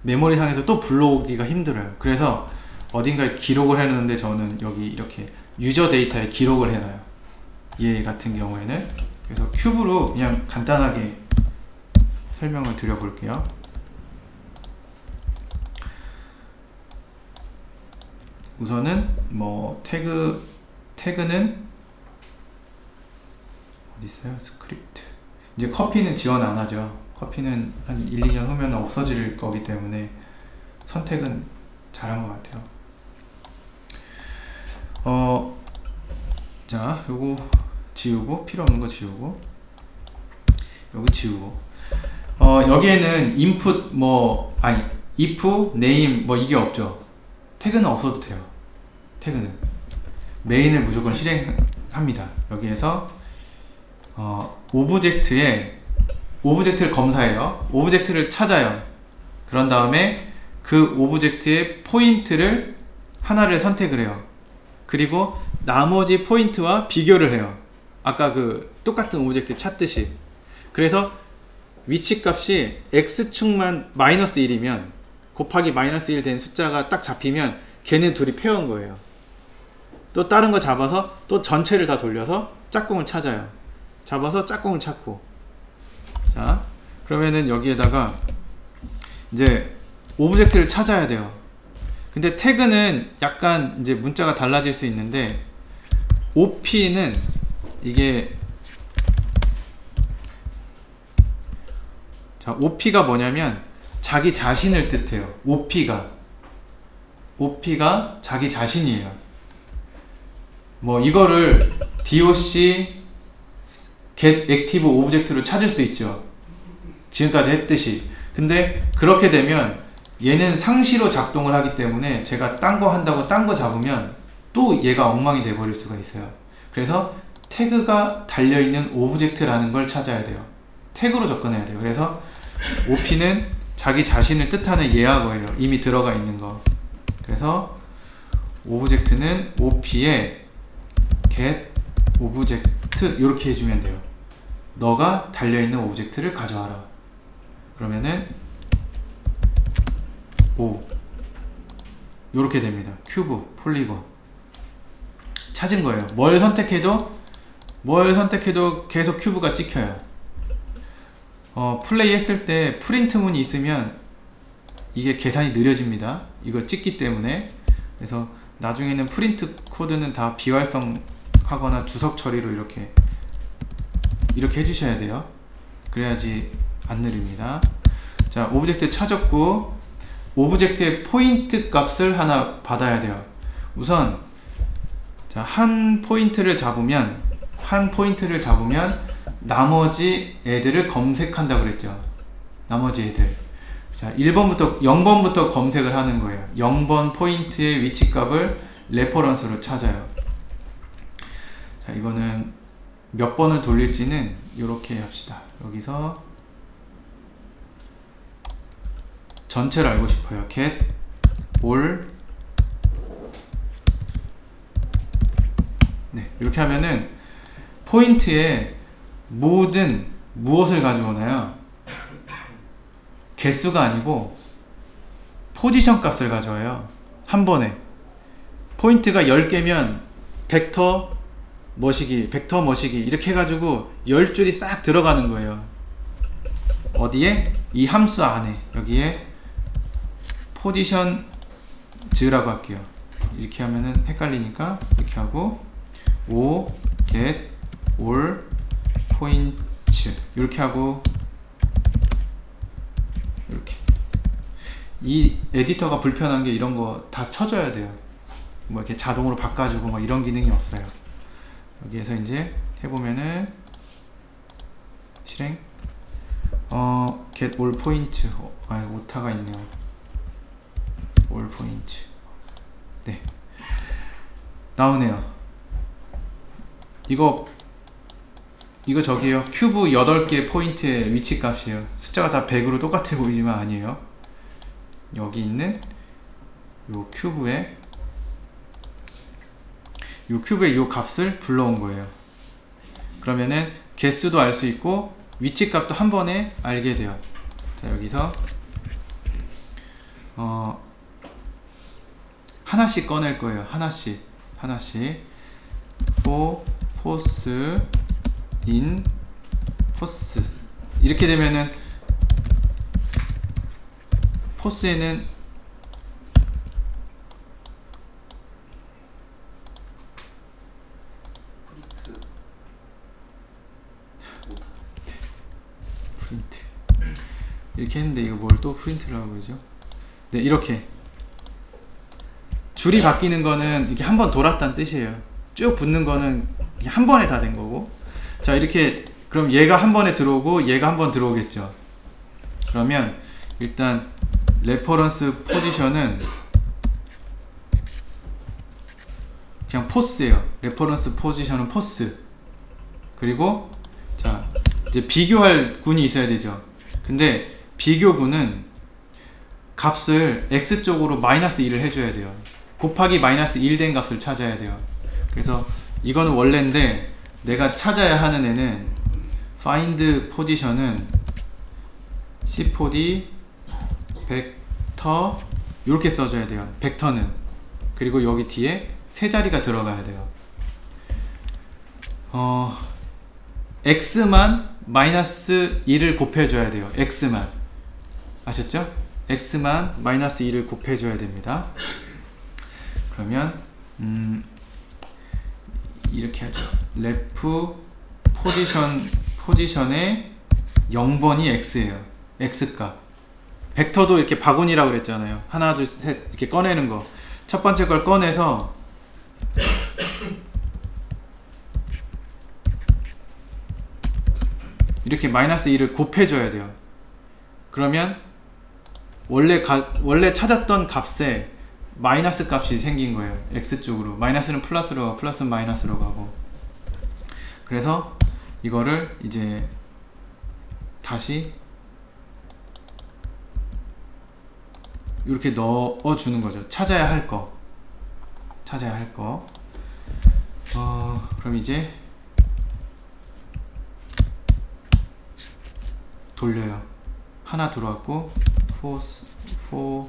Speaker 1: 메모리 상에서 또 불러오기가 힘들어요. 그래서 어딘가에 기록을 해놓는데 저는 여기 이렇게 유저 데이터에 기록을 해놔요. 얘 같은 경우에는. 그래서 큐브로 그냥 간단하게 설명을 드려볼게요. 우선은 뭐 태그는 어디 있어요? 스크립트. 이제 커피는 지원 안 하죠. 커피는 한 1, 2년 후면 없어질 거기 때문에 선택은 잘한 것 같아요. 자, 요거 지우고, 필요 없는 거 지우고, 여기 지우고. 여기에는 input if, name 뭐 이게 없죠. 태그는 없어도 돼요. 태그는 메인을 무조건 실행합니다. 여기에서 오브젝트를 검사해요. 오브젝트를 찾아요. 그런 다음에 그 오브젝트의 포인트를 하나를 선택을 해요. 그리고 나머지 포인트와 비교를 해요. 아까 그 똑같은 오브젝트 찾듯이. 그래서 위치 값이 x축만 -1이면 곱하기 -1 된 숫자가 딱 잡히면 걔네 둘이 페어인 거예요. 또 다른 거 잡아서 또 전체를 다 돌려서 짝꿍을 찾아요. 잡아서 짝꿍을 찾고. 자, 그러면은 여기에다가 이제 오브젝트를 찾아야 돼요. 근데 태그는 약간 이제 문자가 달라질 수 있는데 OP는 이게 자, OP가 뭐냐면 자기 자신을 뜻해요. OP가 자기 자신이에요. 뭐 이거를 DOC get active object로 찾을 수 있죠. 지금까지 했듯이. 근데 그렇게 되면 얘는 상시로 작동을 하기 때문에 제가 딴 거 한다고 딴 거 잡으면 또 얘가 엉망이 돼 버릴 수가 있어요. 그래서 태그가 달려있는 오브젝트라는 걸 찾아야 돼요. 태그로 접근해야 돼요. 그래서 OP는 자기 자신을 뜻하는 예약어예요. 이미 들어가 있는 거. 그래서 오브젝트는 OP에 get 오브젝트 이렇게 해주면 돼요. 너가 달려있는 오브젝트를 가져와라. 그러면은 요렇게 됩니다. 큐브, 폴리곤 찾은 거예요. 뭘 선택해도 계속 큐브가 찍혀요. 플레이 했을 때 프린트 문이 있으면 이게 계산이 느려집니다. 이걸 찍기 때문에. 그래서 나중에는 프린트 코드는 다 비활성하거나 주석 처리로 이렇게 해주셔야 돼요. 그래야지 안 느립니다. 자, 오브젝트 찾았고, 오브젝트의 포인트 값을 하나 받아야 돼요. 우선 자, 한 포인트를 잡으면 나머지 애들을 검색한다고 그랬죠. 나머지 애들. 자, 0번부터 검색을 하는 거예요. 0번 포인트의 위치값을 레퍼런스로 찾아요. 자, 이거는 몇 번을 돌릴지는 이렇게 합시다. 여기서 전체를 알고 싶어요. get all. 네, 이렇게 하면은 포인트에 모든 무엇을 가져오나요? 개수가 아니고 포지션 값을 가져와요. 한 번에. 포인트가 10개면 벡터 머시기 이렇게 해가지고 10줄이 싹 들어가는 거예요. 어디에? 이 함수 안에. 여기에 포지션 즈라고 할게요. 이렇게 하면은 헷갈리니까 이렇게 하고 o get all point 이렇게 하고 이렇게. 이 에디터가 불편한 게 이런 거 다 쳐줘야 돼요. 뭐 이렇게 자동으로 바꿔주고 막 이런 기능이 없어요. 여기에서 이제 해보면은 실행 get all point 오타가 있네요. all point. 네, 나오네요. 이거 저기요, 큐브 8개 포인트의 위치 값이에요. 숫자가 다 100으로 똑같아 보이지만 아니에요. 여기 있는 요 큐브의 요 값을 불러온 거예요. 그러면은 개수도 알 수 있고 위치 값도 한 번에 알게 돼요. 자, 여기서 하나씩 꺼낼 거예요. 하나씩 for pos in pos. 이렇게 되면은 포스에는 프린트 이렇게 했는데 이거 뭘 또 프린트를 하고 그러죠? 네, 이렇게 줄이 바뀌는 거는 이렇게 한 번 돌았다는 뜻이에요. 쭉 붙는 거는 한 번에 다 된 거고. 자, 이렇게 그럼 얘가 한 번에 들어오고 얘가 한 번 들어오겠죠. 그러면 일단 레퍼런스 포지션은 그냥 포스예요. 레퍼런스 포지션은 포스. 그리고 자, 이제 비교할 군이 있어야 되죠. 근데 비교군은 값을 x쪽으로 -1을 해줘야 돼요. 곱하기 -1 된 값을 찾아야 돼요. 그래서 이거는 원래인데 내가 찾아야 하는 애는 find position은 c4d 벡터 이렇게 써줘야 돼요. 벡터는. 그리고 여기 뒤에 세 자리가 들어가야 돼요. x만 -2를 곱해줘야 돼요. x만. 아셨죠? x만 -2를 곱해줘야 됩니다. 그러면 이렇게 하죠. ref 포지션의 0번이 x예요. x값. 벡터도 이렇게 바구니라고 그랬잖아요. 하나 둘 셋 이렇게 꺼내는 거. 첫 번째 걸 꺼내서 이렇게 -2를 곱해줘야 돼요. 그러면 원래 찾았던 값에 마이너스 값이 생긴 거예요. x쪽으로. 마이너스는 플러스로 가고 플러스는 마이너스로 가고. 그래서 이거를 이제 다시 이렇게 넣어주는 거죠. 찾아야 할 거. 그럼 이제 돌려요. 하나 들어왔고 for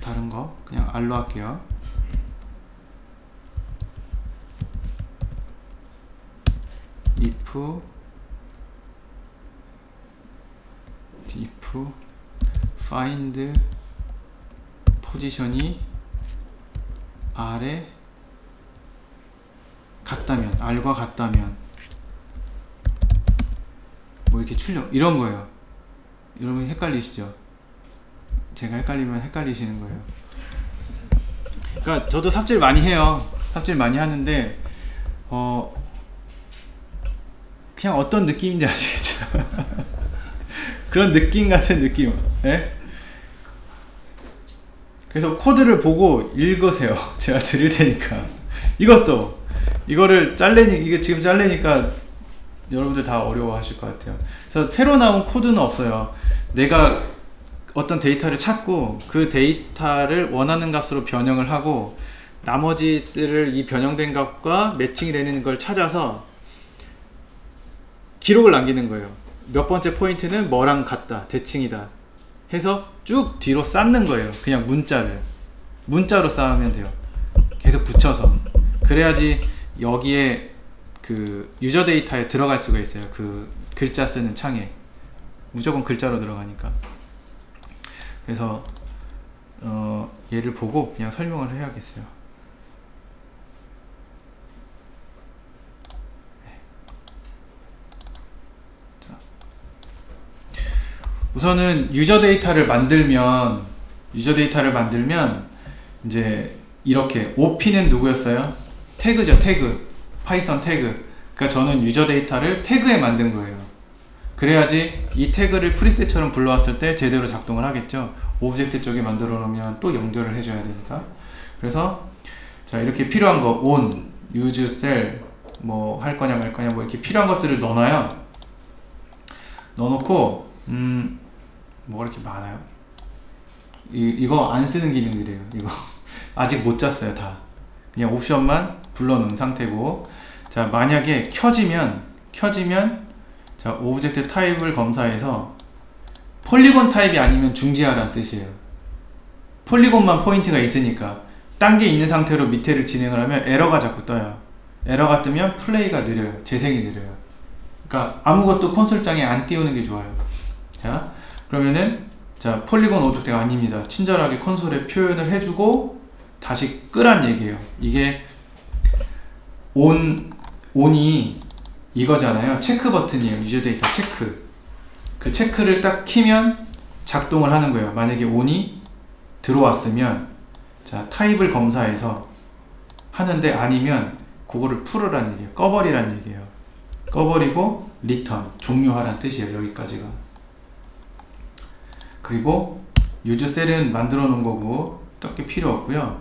Speaker 1: 다른 거 그냥 R로 할게요. if find 포지션이 R에 같다면, R과 같다면 뭐 이렇게 출력, 이런 거예요. 여러분 헷갈리시죠? 제가 헷갈리면 헷갈리시는 거예요. 그러니까 저도 삽질 많이 해요. 삽질 많이 하는데 그냥 어떤 느낌인지 아시겠죠? 그런 느낌 같은 느낌. 예? 그래서 코드를 보고 읽으세요. 제가 드릴 테니까. 이거를 이게 지금 잘래니까 여러분들 다 어려워하실 것 같아요. 그래서 새로 나온 코드는 없어요. 내가 어떤 데이터를 찾고 그 데이터를 원하는 값으로 변형을 하고 나머지들을 이 변형된 값과 매칭이 되는 걸 찾아서 기록을 남기는 거예요. 몇 번째 포인트는 뭐랑 같다, 대칭이다 해서 쭉 뒤로 쌓는 거예요. 그냥 문자로 쌓으면 돼요. 계속 붙여서. 그래야지 여기에 그 유저 데이터에 들어갈 수가 있어요. 그 글자 쓰는 창에 무조건 글자로 들어가니까. 그래서 얘를 보고 그냥 설명을 해야겠어요. 우선은 유저 데이터를 만들면 이제 이렇게 OP는 누구였어요? 태그죠. 태그, 파이썬 태그. 그러니까 저는 유저 데이터를 태그에 만든 거예요. 그래야지 이 태그를 프리셋처럼 불러왔을 때 제대로 작동을 하겠죠. 오브젝트 쪽에 만들어 놓으면 또 연결을 해줘야 되니까. 그래서 자, 이렇게 필요한 거 on, use, cell 뭐 할 거냐 말 거냐 뭐 이렇게 필요한 것들을 넣어놔요. 넣어놓고 뭐가 이렇게 많아요? 이거 안 쓰는 기능들이에요. 이거 아직 못 짰어요. 다 그냥 옵션만 불러놓은 상태고, 자, 만약에 켜지면 자, 오브젝트 타입을 검사해서 폴리곤 타입이 아니면 중지하라는 뜻이에요. 폴리곤만 포인트가 있으니까. 딴 게 있는 상태로 밑에를 진행을 하면 에러가 자꾸 떠요. 에러가 뜨면 플레이가 느려요. 재생이 느려요. 그러니까 아무것도 콘솔장에 안 띄우는 게 좋아요. 자, 그러면은 자, 폴리곤 오브젝트가 아닙니다. 친절하게 콘솔에 표현을 해주고 다시 끄란 얘기예요. 이게 on이 이거잖아요. 체크 버튼이에요. 유저 데이터 체크. 그 체크를 딱 키면 작동을 하는 거예요. 만약에 on이 들어왔으면 자, 타입을 검사해서 하는데 아니면 그거를 풀으란 얘기예요. 꺼버리란 얘기예요. 꺼버리고 return, 종료하란 뜻이에요. 여기까지가. 그리고 use cell은 만들어 놓은 거고 딱히 필요 없고요.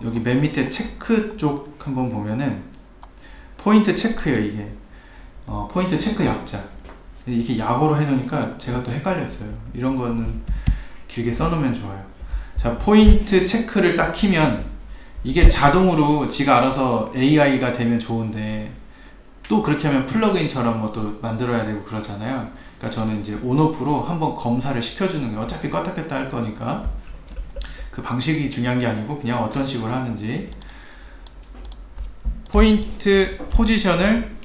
Speaker 1: 여기 맨 밑에 체크 쪽 한번 보면은 포인트 체크예요. 이게 포인트 체크 약자. 이게 약어로 해놓으니까 제가 또 헷갈렸어요. 이런 거는 길게 써놓으면 좋아요. 자, 포인트 체크를 딱 키면 이게 자동으로 지가 알아서 AI가 되면 좋은데 또 그렇게 하면 플러그인처럼 뭐 또 만들어야 되고 그러잖아요. 그러니까 저는 이제 온오프로 한번 검사를 시켜주는 거예요. 어차피 껐다 켰다 할 거니까. 그 방식이 중요한 게 아니고 그냥 어떤 식으로 하는지. 포인트 포지션을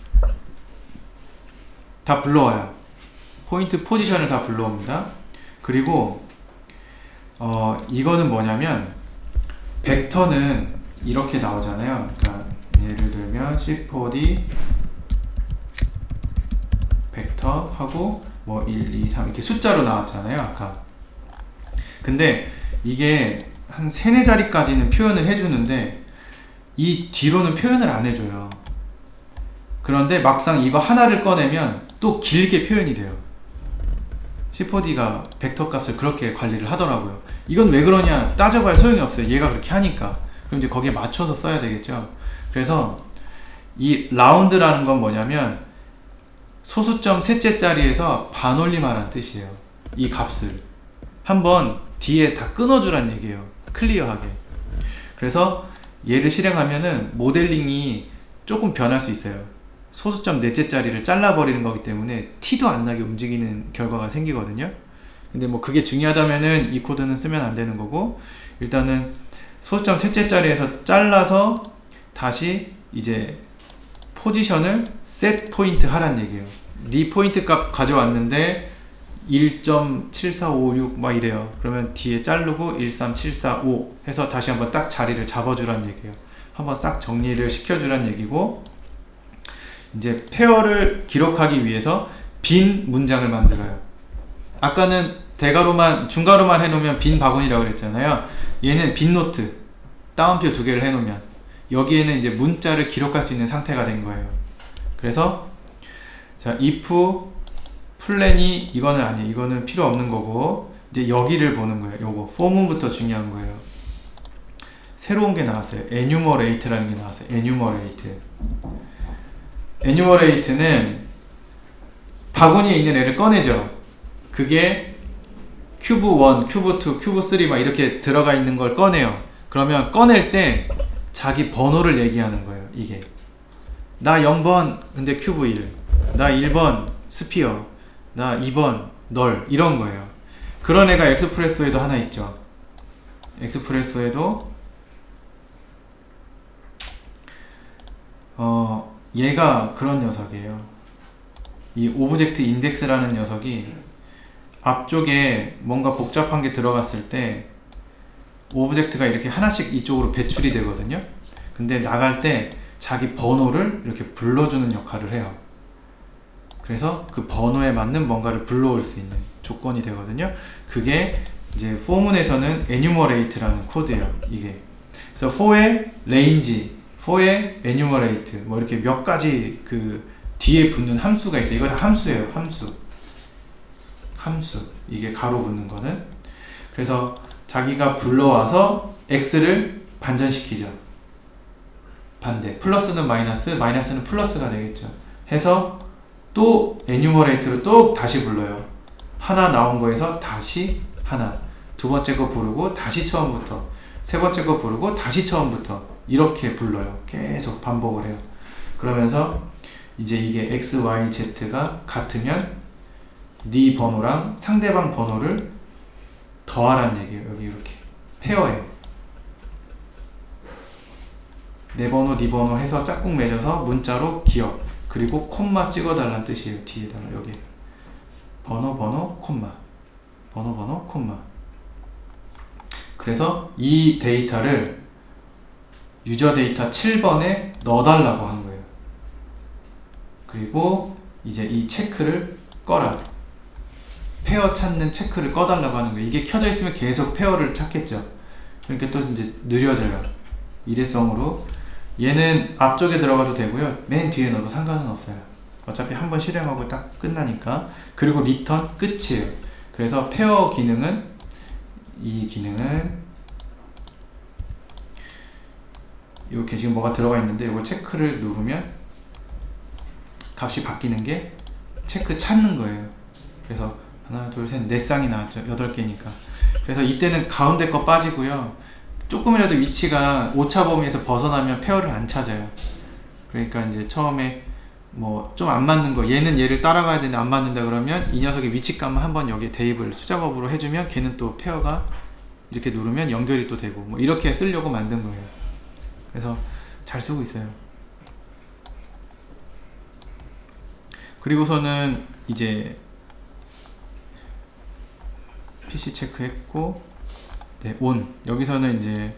Speaker 1: 다 불러와요. 포인트 포지션을 다 불러옵니다. 그리고 이거는 뭐냐면 벡터는 이렇게 나오잖아요. 그러니까 예를 들면 C4D 벡터 하고 뭐 1, 2, 3 이렇게 숫자로 나왔잖아요. 아까. 근데 이게 한 3, 4자리까지는 표현을 해주는데 이 뒤로는 표현을 안 해줘요. 그런데 막상 이거 하나를 꺼내면 또 길게 표현이 돼요. C4D가 벡터 값을 그렇게 관리를 하더라고요. 이건 왜 그러냐 따져봐야 소용이 없어요. 얘가 그렇게 하니까. 그럼 이제 거기에 맞춰서 써야 되겠죠. 그래서 이 라운드라는 건 뭐냐면 소수점 셋째 자리에서 반올림하라는 뜻이에요. 이 값을 한번 뒤에 다 끊어주란 얘기예요. 클리어하게. 그래서 얘를 실행하면은 모델링이 조금 변할 수 있어요. 소수점 넷째 자리를 잘라버리는 거기 때문에 티도 안 나게 움직이는 결과가 생기거든요. 근데 뭐 그게 중요하다면은 이 코드는 쓰면 안 되는 거고, 일단은 소수점 셋째 자리에서 잘라서 다시 이제 포지션을 set 포인트 하란 얘기예요. 네 포인트 값 가져왔는데 1.7456 막 이래요. 그러면 뒤에 자르고 13745 해서 다시 한번 딱 자리를 잡아주란 얘기예요. 한번 싹 정리를 시켜주란 얘기고, 이제 페어를 기록하기 위해서 빈 문장을 만들어요. 아까는 대괄호만 중괄호만 해놓으면 빈 바구니라고 그랬잖아요. 얘는 빈 노트 따옴표 2개를 해놓으면 여기에는 이제 문자를 기록할 수 있는 상태가 된 거예요. 그래서 자, if 플랜이 이거는 아니에요. 이거는 필요 없는 거고, 이제 여기를 보는 거예요. 요거 form부터 중요한 거예요. 새로운 게 나왔어요. enumerate라는 게 나왔어요. enumerate는 바구니에 있는 애를 꺼내죠. 그게 큐브 1, 큐브 2, 큐브 3 막 이렇게 들어가 있는 걸 꺼내요. 그러면 꺼낼 때 자기 번호를 얘기하는 거예요. 이게 나 0번 근데 큐브 1, 나 1번 스피어, 나 2번 널, 이런 거예요. 그런 애가 엑스프레소에도 하나 있죠. 엑스프레소에도 얘가 그런 녀석이에요. 이 오브젝트 인덱스라는 녀석이 앞쪽에 뭔가 복잡한 게 들어갔을 때 오브젝트가 이렇게 하나씩 이쪽으로 배출이 되거든요. 근데 나갈 때 자기 번호를 이렇게 불러주는 역할을 해요. 그래서 그 번호에 맞는 뭔가를 불러올 수 있는 조건이 되거든요. 그게 이제 for문에서는 enumerate라는 코드예요. 이게 그래서 for의 range, for의 enumerate 뭐 이렇게 몇 가지 그 뒤에 붙는 함수가 있어요. 이거 다 함수예요. 함수 이게 가로 붙는 거는. 그래서 자기가 불러와서 x를 반전시키죠. 반대, 플러스는 마이너스, 마이너스는 플러스가 되겠죠. 해서 또 enumerate로 또 다시 불러요. 하나 나온 거에서 다시 하나, 두 번째 거 부르고 다시 처음부터, 세 번째 거 부르고 다시 처음부터, 이렇게 불러요. 계속 반복을 해요. 그러면서 이제 이게 x, y, z가 같으면 네 번호랑 상대방 번호를 더하라는 얘기예요. 여기 이렇게 페어에 내 번호, 네 번호 해서 짝꿍 맺어서 문자로 기억, 그리고 콤마 찍어달라는 뜻이에요. 뒤에다가 여기 번호, 콤마, 번호, 콤마. 그래서 이 데이터를 유저 데이터 7번에 넣어달라고 한 거예요. 그리고 이제 이 체크를 꺼라. 페어 찾는 체크를 꺼달라고 하는 거예요. 이게 켜져 있으면 계속 페어를 찾겠죠. 그러니까 또 이제 느려져요. 일회성으로. 얘는 앞쪽에 들어가도 되고요. 맨 뒤에 넣어도 상관은 없어요. 어차피 한번 실행하고 딱 끝나니까. 그리고 리턴 끝이에요. 그래서 페어 기능은, 이 기능은 이렇게 지금 뭐가 들어가 있는데 이걸 체크를 누르면 값이 바뀌는 게 체크 찾는 거예요. 그래서 하나, 둘, 셋, 네 쌍이 나왔죠. 8개니까. 그래서 이때는 가운데 거 빠지고요. 조금이라도 위치가 오차 범위에서 벗어나면 페어를 안 찾아요. 그러니까 이제 처음에 뭐 좀 안 맞는 거, 얘는 얘를 따라가야 되는데 안 맞는다 그러면 이 녀석의 위치값만 한번 여기에 대입을 수작업으로 해주면 걔는 또 페어가 이렇게 누르면 연결이 또 되고, 뭐 이렇게 쓰려고 만든 거예요. 그래서 잘 쓰고 있어요. 그리고서는 이제 PC 체크했고, 네, 온. 여기서는 이제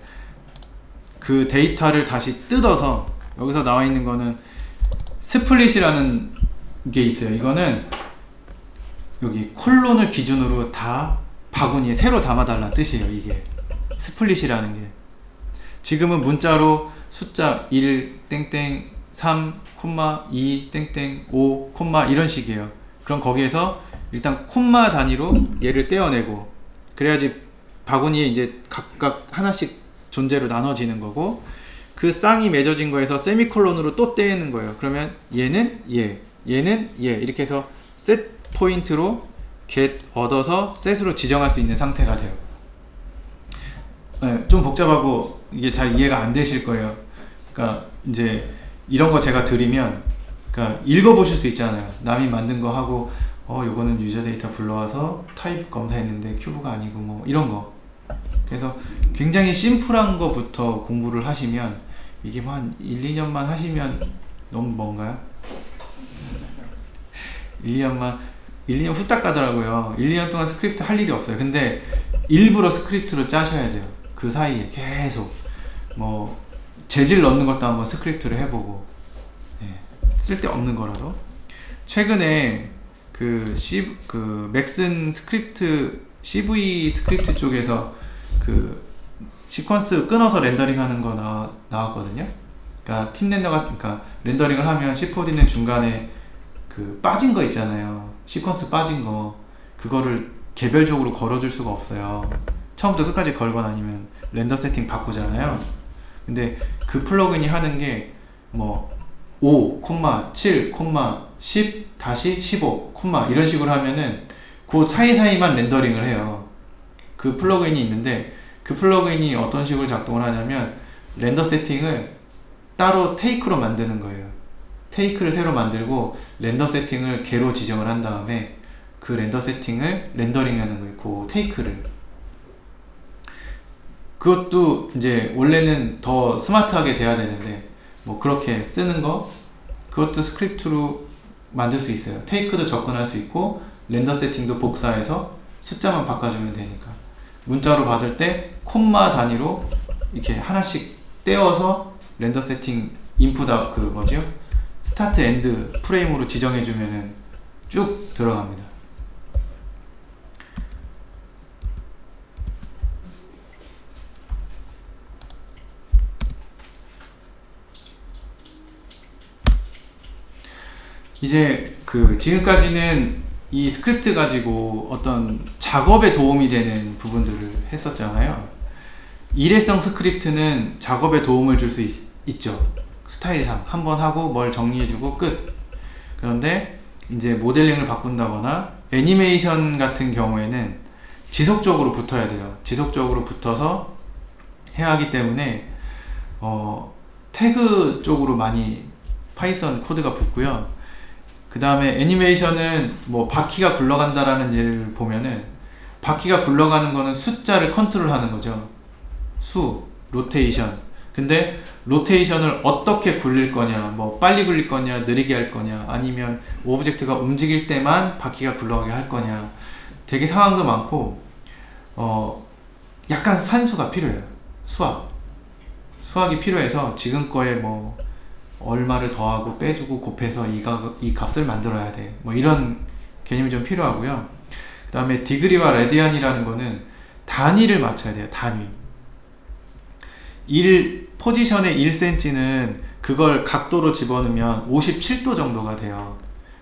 Speaker 1: 그 데이터를 다시 뜯어서, 여기서 나와 있는 거는 스플릿이라는 게 있어요. 이거는 여기 콜론을 기준으로 다 바구니에 새로 담아달라는 뜻이에요. 이게 스플릿이라는 게. 지금은 문자로 숫자 1 땡땡 3 콤마 2 땡땡 5 콤마 이런 식이에요. 그럼 거기에서 일단 콤마 단위로 얘를 떼어내고, 그래야지 바구니에 이제 각각 하나씩 존재로 나눠지는 거고, 그 쌍이 맺어진 거에서 세미콜론으로 또 떼는 거예요. 그러면 얘는 얘, 얘는 얘, 이렇게 해서 set 포인트로 get 얻어서 set으로 지정할 수 있는 상태가 돼요. 네, 좀 복잡하고 이게 잘 이해가 안 되실 거예요. 그러니까 이제 이런 거 제가 드리면, 그러니까 읽어보실 수 있잖아요. 남이 만든 거 하고 요거는 유저 데이터 불러와서 타입 검사했는데 큐브가 아니고 뭐 이런 거. 그래서 굉장히 심플한 거부터 공부를 하시면 이게 뭐 한 1, 2년만 하시면 너무 뭔가요? 1, 2년 후딱 가더라고요. 1, 2년 동안 스크립트 할 일이 없어요. 근데 일부러 스크립트로 짜셔야 돼요. 그 사이에 계속 뭐 재질 넣는 것도 한번 스크립트를 해보고, 네. 쓸데없는 거라도. 최근에 그 맥슨 스크립트 CV 스크립트 쪽에서 그 시퀀스 끊어서 렌더링 하는 거 나왔거든요. 그러니까 팀 렌더가, 그러니까 렌더링을 하면 C4D는 중간에 그 빠진 거 있잖아요. 시퀀스 빠진 거, 그거를 개별적으로 걸어줄 수가 없어요. 처음부터 끝까지 걸거나 아니면 렌더 세팅 바꾸잖아요. 근데 그 플러그인이 하는 게 뭐 5, 7, 10, 다시 15, 이런 식으로 하면은 그 사이사이만 렌더링을 해요. 그 플러그인이 있는데, 그 플러그인이 어떤 식으로 작동을 하냐면 렌더 세팅을 따로 테이크로 만드는 거예요. 테이크를 새로 만들고 렌더 세팅을 개로 지정을 한 다음에 그 렌더 세팅을 렌더링 하는 거예요. 그 테이크를. 그것도 이제 원래는 더 스마트하게 돼야 되는데 뭐 그렇게 쓰는 거, 그것도 스크립트로 만들 수 있어요. 테이크도 접근할 수 있고 렌더 세팅도 복사해서 숫자만 바꿔주면 되니까. 문자로 받을 때 콤마 단위로 이렇게 하나씩 떼어서 렌더 세팅 인풋 그 뭐죠? 스타트 엔드 프레임으로 지정해주면은 쭉 들어갑니다. 이제 그 지금까지는 이 스크립트 가지고 어떤 작업에 도움이 되는 부분들을 했었잖아요. 일회성 스크립트는 작업에 도움을 줄 수 있죠. 스타일상 한번 하고 뭘 정리해주고 끝. 그런데 이제 모델링을 바꾼다거나 애니메이션 같은 경우에는 지속적으로 붙어야 돼요. 지속적으로 붙어서 해야 하기 때문에 태그 쪽으로 많이 파이썬 코드가 붙고요. 그 다음에 애니메이션은 뭐 바퀴가 굴러간다라는 예를 보면은, 바퀴가 굴러가는 거는 숫자를 컨트롤하는 거죠. 수, 로테이션. 근데 로테이션을 어떻게 굴릴 거냐, 뭐 빨리 굴릴 거냐, 느리게 할 거냐, 아니면 오브젝트가 움직일 때만 바퀴가 굴러가게 할 거냐, 되게 상황도 많고 약간 산수가 필요해요. 수학이 필요해서 지금 거에 뭐 얼마를 더하고 빼주고 곱해서 이 값을 만들어야 돼, 뭐 이런 개념이 좀 필요하고요. 그 다음에 디그리와 레디안이라는 거는 단위를 맞춰야 돼요. 단위. 포지션의 1cm는 그걸 각도로 집어넣으면 57도 정도가 돼요.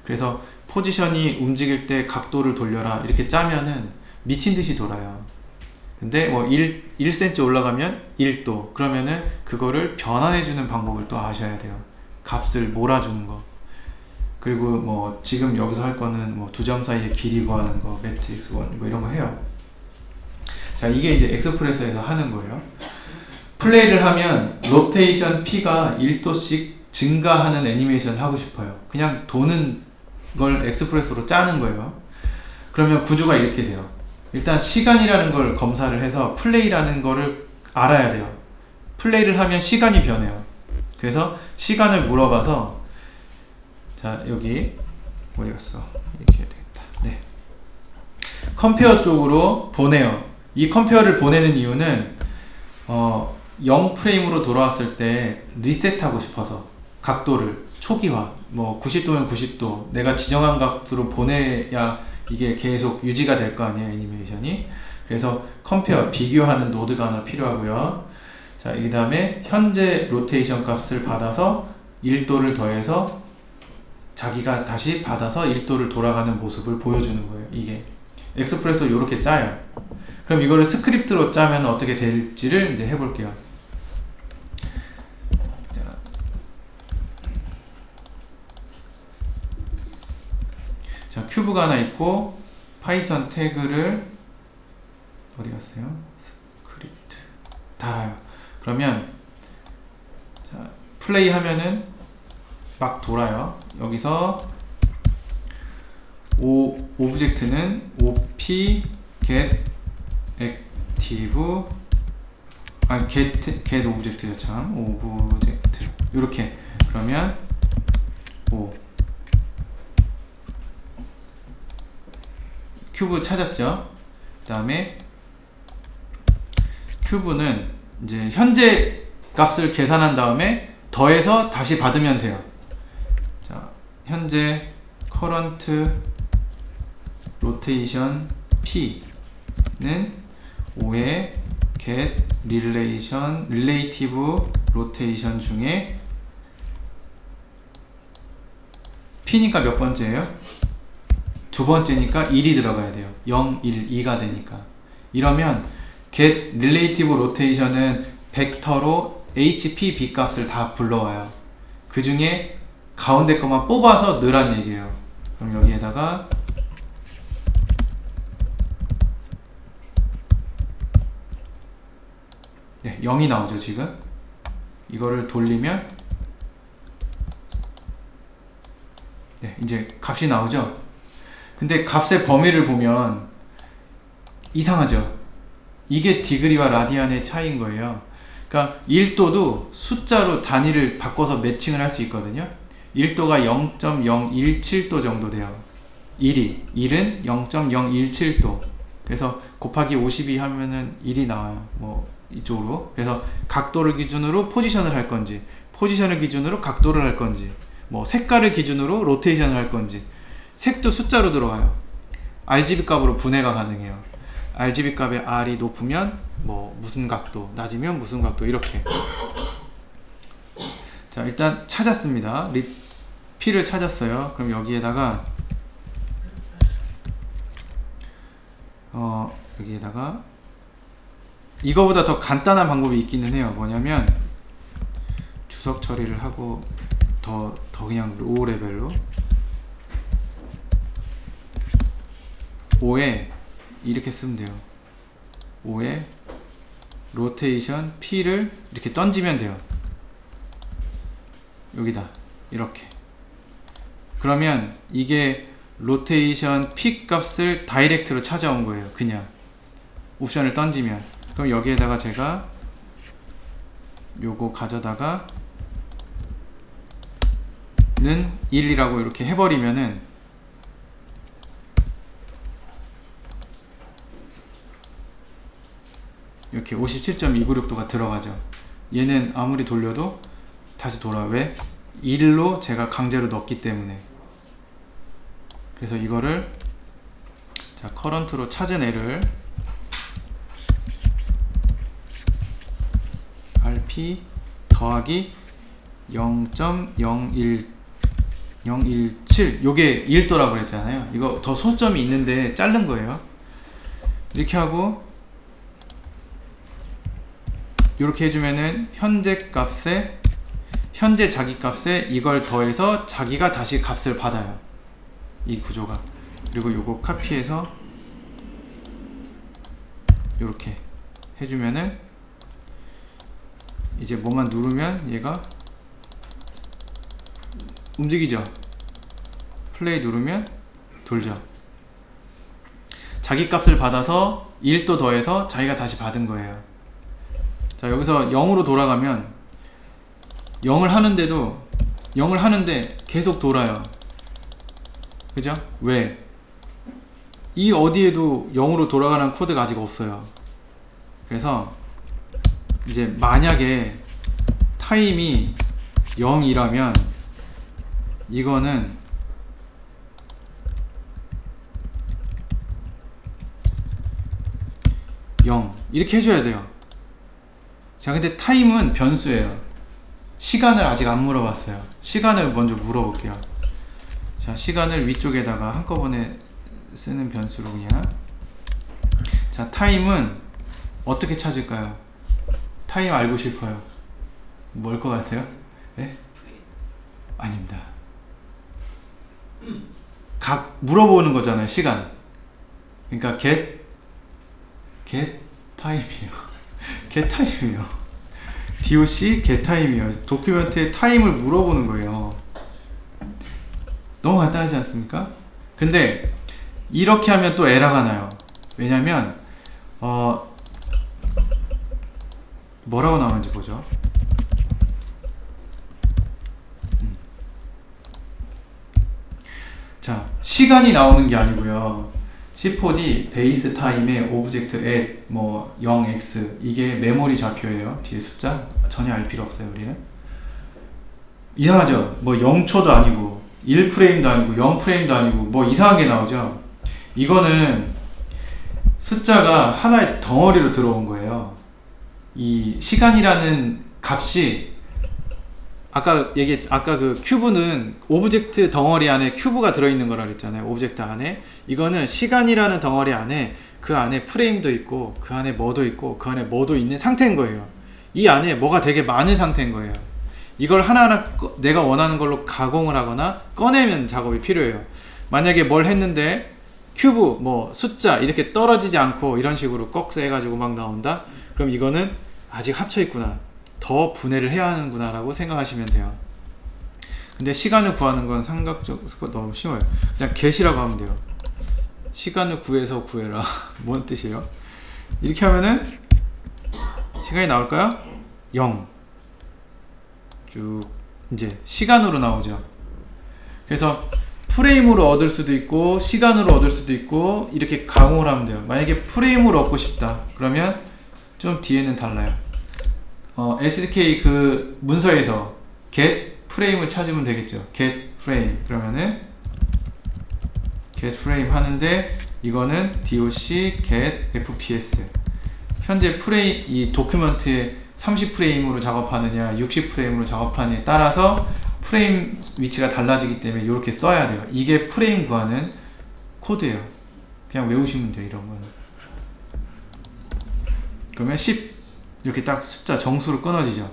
Speaker 1: 그래서 포지션이 움직일 때 각도를 돌려라 이렇게 짜면은 미친듯이 돌아요. 근데 뭐 1cm 올라가면 1도, 그러면은 그거를 변환해주는 방법을 또 아셔야 돼요. 값을 몰아주는 거. 그리고 뭐 지금 여기서 할 거는 뭐 두 점 사이의 길이 구하는 거, 매트릭스 원, 뭐 이런 거 해요. 자, 이게 이제 엑스프레소에서 하는 거예요. 플레이를 하면 로테이션 P가 1도씩 증가하는 애니메이션 하고 싶어요. 그냥 도는 걸 엑스프레소로 짜는 거예요. 그러면 구조가 이렇게 돼요. 일단 시간이라는 걸 검사를 해서 플레이라는 거를 알아야 돼요. 플레이를 하면 시간이 변해요. 그래서 시간을 물어봐서, 자, 여기 어디 갔어? 이렇게 해야 되겠다. 네. 컴페어 쪽으로 보내요. 이 컴페어를 보내는 이유는 0프레임으로 돌아왔을 때 리셋하고 싶어서 각도를 초기화, 뭐 90도면 90도 내가 지정한 값으로 보내야 이게 계속 유지가 될 거 아니에요, 애니메이션이. 그래서 컴페어, 비교하는 노드가 하나 필요하고요. 자, 이 다음에 현재 로테이션 값을 받아서 1도를 더해서 자기가 다시 받아서 1도를 돌아가는 모습을 보여주는 거예요. 이게 엑스프레소 이렇게 짜요. 그럼 이거를 스크립트로 짜면 어떻게 될지를 이제 해볼게요. 자, 큐브가 하나 있고 파이썬 태그를 어디 갔어요? 스크립트 달아요. 그러면 자, 플레이 하면은 막 돌아요. 여기서 오브젝트는 op get active get 오브젝트요. 참 오브젝트 이렇게. 그러면 큐브 찾았죠. 그 다음에 큐브는 이제 현재 값을 계산한 다음에 더해서 다시 받으면 돼요. 자, 현재 current rotation p는 5의 get relative rotation 중에 p니까 몇 번째예요? 두 번째니까 1이 들어가야 돼요. 0, 1, 2가 되니까. 이러면 get relative rotation은 벡터로 HPB 값을 다 불러와요. 그 중에 가운데 것만 뽑아서 넣으란 얘기예요. 그럼 여기에다가 네, 0이 나오죠. 지금 이거를 돌리면 네, 이제 값이 나오죠. 근데 값의 범위를 보면 이상하죠. 이게 디그리와 라디안의 차이인 거예요. 그러니까 1도도 숫자로 단위를 바꿔서 매칭을 할 수 있거든요. 1도가 0.017도 정도 돼요. 1은 0.017도. 그래서 곱하기 52 하면은 1이 나와요. 뭐 이쪽으로. 그래서 각도를 기준으로 포지션을 할 건지, 포지션을 기준으로 각도를 할 건지, 뭐 색깔을 기준으로 로테이션을 할 건지. 색도 숫자로 들어와요. RGB 값으로 분해가 가능해요. RGB 값의 R이 높으면 뭐 무슨 각도, 낮으면 무슨 각도, 이렇게. 자, 일단 찾았습니다. P를 찾았어요. 그럼 여기에다가 여기에다가 이거보다 더 간단한 방법이 있기는 해요. 뭐냐면 주석 처리를 하고 더 그냥 로우 레벨로 5에 이렇게 쓰면 돼요. 5에 로테이션 P를 이렇게 던지면 돼요. 여기다 이렇게. 그러면 이게 로테이션 P 값을 다이렉트로 찾아온 거예요. 그냥 옵션을 던지면. 그럼 여기에다가 제가 요거 가져다가 는 1이라고 이렇게 해버리면은 이렇게 57.296도가 들어가죠. 얘는 아무리 돌려도 다시 돌아. 왜? 1로 제가 강제로 넣었기 때문에. 그래서 이거를 자, 커런트로 찾은 애를 RP 더하기 0.017 요게 1도라고 그랬잖아요. 이거 더 소점이 있는데 자른 거예요. 이렇게 하고 이렇게 해주면은 현재 자기 값에 이걸 더해서 자기가 다시 값을 받아요. 이 구조가. 그리고 요거 카피해서 요렇게 해주면은 이제 뭐만 누르면 얘가 움직이죠. 플레이 누르면 돌죠. 자기 값을 받아서 1도 더해서 자기가 다시 받은 거예요. 자, 여기서 0으로 돌아가면 0을 하는데 계속 돌아요. 그죠? 왜? 이 어디에도 0으로 돌아가는 코드가 아직 없어요. 그래서 이제 만약에 타임이 0이라면 이거는 이렇게 해줘야 돼요. 자, 근데 타임은 변수예요. 시간을 아직 안 물어봤어요. 시간을 먼저 물어볼게요. 자, 시간을 위쪽에다가 한꺼번에 쓰는 변수로 그냥. 자, 타임은 어떻게 찾을까요? 타임 알고 싶어요. 뭘 것 같아요? 네? 아닙니다. 각 물어보는 거잖아요. 시간. 그러니까 get time이에요. get time이에요. doc get time이에요. 도큐멘트에 타임을 물어보는 거예요. 너무 간단하지 않습니까? 근데 이렇게 하면 또 에러가 나요. 왜냐면 뭐라고 나오는지 보죠. 자, 시간이 나오는 게 아니고요. C4D 베이스 타임에 오브젝트 at 뭐 0x 이게 메모리 좌표예요. 뒤에 숫자 전혀 알 필요 없어요. 우리는 이상하죠. 뭐 0초도 아니고 1프레임도 아니고 0프레임도 아니고 뭐 이상한 게 나오죠. 이거는 숫자가 하나의 덩어리로 들어온 거예요. 이 시간이라는 값이 아까 그 큐브는 오브젝트 덩어리 안에 큐브가 들어있는 거라 그랬잖아요. 오브젝트 안에. 이거는 시간이라는 덩어리 안에 그 안에 프레임도 있고 그 안에 뭐도 있고 그 안에 뭐도 있는 상태인 거예요. 이 안에 뭐가 되게 많은 상태인 거예요. 이걸 하나하나 내가 원하는 걸로 가공을 하거나 꺼내면 작업이 필요해요. 만약에 뭘 했는데 큐브 뭐 숫자 이렇게 떨어지지 않고 이런 식으로 꺽쇠 해가지고 막 나온다? 그럼 이거는 아직 합쳐 있구나. 더 분해를 해야 하는구나 라고 생각하시면 돼요. 근데 시간을 구하는 건 삼각적으로 너무 쉬워요. 그냥 get이라고 하면 돼요. 시간을 구해서 구해라. 뭔 뜻이에요? 이렇게 하면은 시간이 나올까요? 0 쭉 이제 시간으로 나오죠. 그래서 프레임으로 얻을 수도 있고 시간으로 얻을 수도 있고 이렇게 가공을 하면 돼요. 만약에 프레임으로 얻고 싶다 그러면 좀 뒤에는 달라요. SDK 그 문서에서 get 프레임을 찾으면 되겠죠. get frame 그러면은 get frame 하는데 이거는 doc get fps 현재 프레임 이 도큐먼트에 30프레임으로 작업하느냐 60프레임으로 작업하느냐에 따라서 프레임 위치가 달라지기 때문에 이렇게 써야 돼요. 이게 프레임 구하는 코드예요. 그냥 외우시면 돼요. 이런 거는. 그러면 10 이렇게 딱 숫자 정수로 끊어지죠.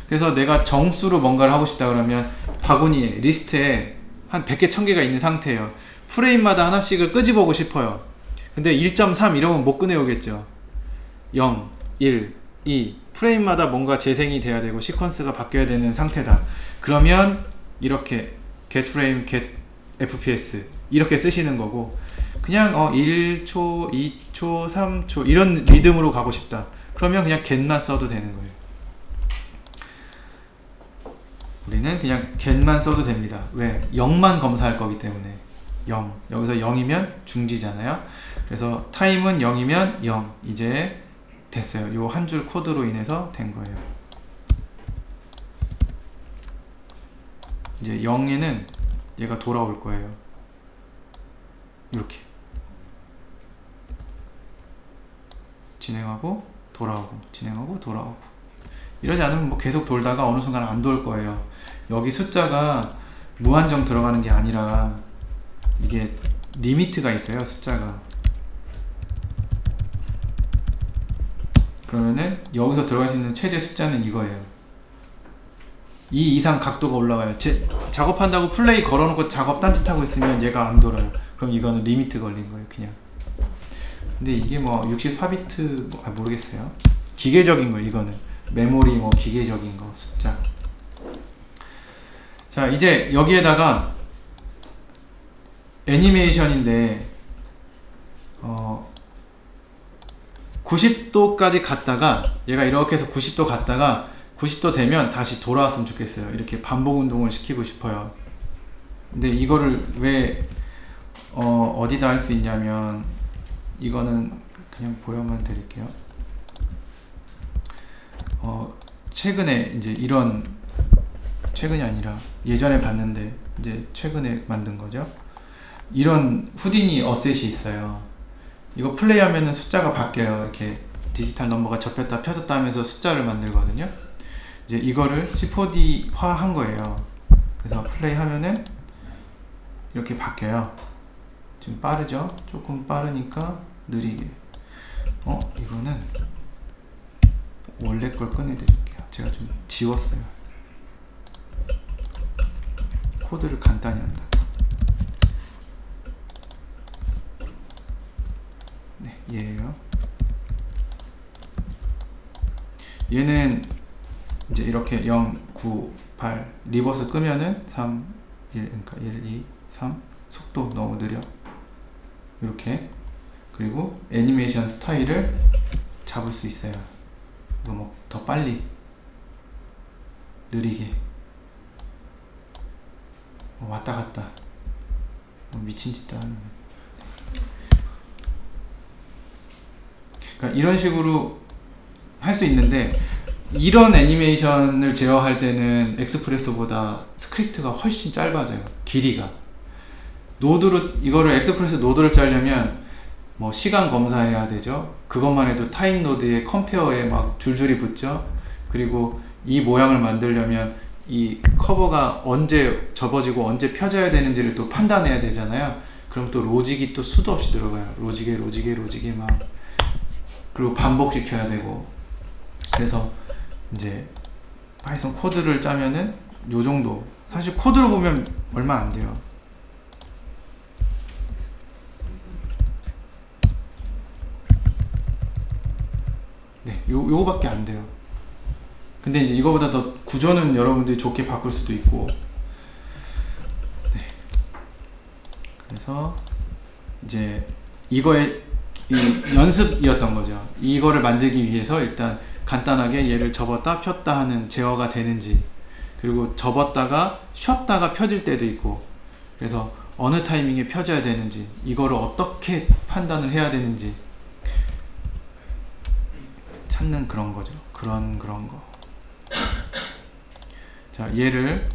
Speaker 1: 그래서 내가 정수로 뭔가를 하고 싶다 그러면 바구니에 리스트에 한 100개 1000개가 있는 상태예요. 프레임마다 하나씩을 끄집어보고 싶어요. 근데 1.3 이러면 못 꺼내오겠죠. 0, 1, 2 프레임마다 뭔가 재생이 돼야 되고 시퀀스가 바뀌어야 되는 상태다. 그러면 이렇게 get frame, get fps 이렇게 쓰시는 거고 그냥 1초, 2초, 3초 이런 리듬으로 가고 싶다. 그러면 그냥 get만 써도 되는 거예요. 우리는 그냥 get만 써도 됩니다. 왜? 0만 검사할 거기 때문에 0 여기서 0이면 중지잖아요. 그래서 타임은 0이면 0 이제 됐어요. 요 한 줄 코드로 인해서 된 거예요. 이제 0에는 얘가 돌아올 거예요. 이렇게 진행하고 돌아오고 진행하고 돌아오고 이러지 않으면 뭐 계속 돌다가 어느 순간 안 돌 거예요. 여기 숫자가 무한정 들어가는 게 아니라 이게 리미트가 있어요. 숫자가 그러면은 여기서 들어갈 수 있는 최대 숫자는 이거예요. 이 이상 각도가 올라가요. 작업한다고 플레이 걸어놓고 작업 딴짓하고 있으면 얘가 안 돌아요. 그럼 이거는 리미트 걸린 거예요. 그냥. 근데 이게 뭐 64비트 모르겠어요. 기계적인 거예요. 이거는 메모리 뭐 기계적인 거 숫자. 자 이제 여기에다가 애니메이션인데 90도까지 갔다가 얘가 이렇게 해서 90도 갔다가 90도 되면 다시 돌아왔으면 좋겠어요. 이렇게 반복 운동을 시키고 싶어요. 근데 이거를 왜 어디다 할 수 있냐면 이거는 그냥 보여만 드릴게요. 최근에 이제 이런 최근이 아니라 예전에 봤는데 이제 최근에 만든 거죠. 이런 후디니 어셋이 있어요. 이거 플레이하면은 숫자가 바뀌어요. 이렇게 디지털 넘버가 접혔다 펴졌다 하면서 숫자를 만들거든요. 이제 이거를 C4D화 한 거예요. 그래서 플레이하면은 이렇게 바뀌어요. 지금 빠르죠? 조금 빠르니까 느리게. 이거는 원래 걸 꺼내드릴게요. 제가 좀 지웠어요. 코드를 간단히 한다. 네, 얘예요. 얘는 이제 이렇게 0, 9, 8 리버스 끄면은 3, 1, 그러니까 1, 2, 3 속도 너무 느려. 이렇게. 그리고 애니메이션 스타일을 잡을 수 있어요. 이거 뭐 더 빨리, 느리게, 왔다 갔다, 미친 짓 다 하는. 그러니까 이런 식으로 할 수 있는데, 이런 애니메이션을 제어할 때는 엑스프레소보다 스크립트가 훨씬 짧아져요. 길이가. 노드로, 이거를 엑스프레소 노드를 짜려면 뭐 시간 검사해야 되죠. 그것만 해도 타임 노드에 컴페어에 막 줄줄이 붙죠. 그리고 이 모양을 만들려면 이 커버가 언제 접어지고 언제 펴져야 되는지를 또 판단해야 되잖아요. 그럼 또 로직이 또 수도 없이 들어가요. 로직에 막. 그리고 반복시켜야 되고. 그래서 이제 파이썬 코드를 짜면은 요 정도. 사실 코드로 보면 얼마 안 돼요. 네, 요거밖에 안 돼요. 근데 이제 이거보다 더 구조는 여러분들이 좋게 바꿀 수도 있고. 네. 그래서 이제 이거의 이 연습이었던 거죠. 이거를 만들기 위해서 일단 간단하게 얘를 접었다 폈다 하는 제어가 되는지, 그리고 접었다가 쉬었다가 펴질 때도 있고, 그래서 어느 타이밍에 펴져야 되는지, 이거를 어떻게 판단을 해야 되는지 찾는 그런 거죠. 그런 거. 자, 얘를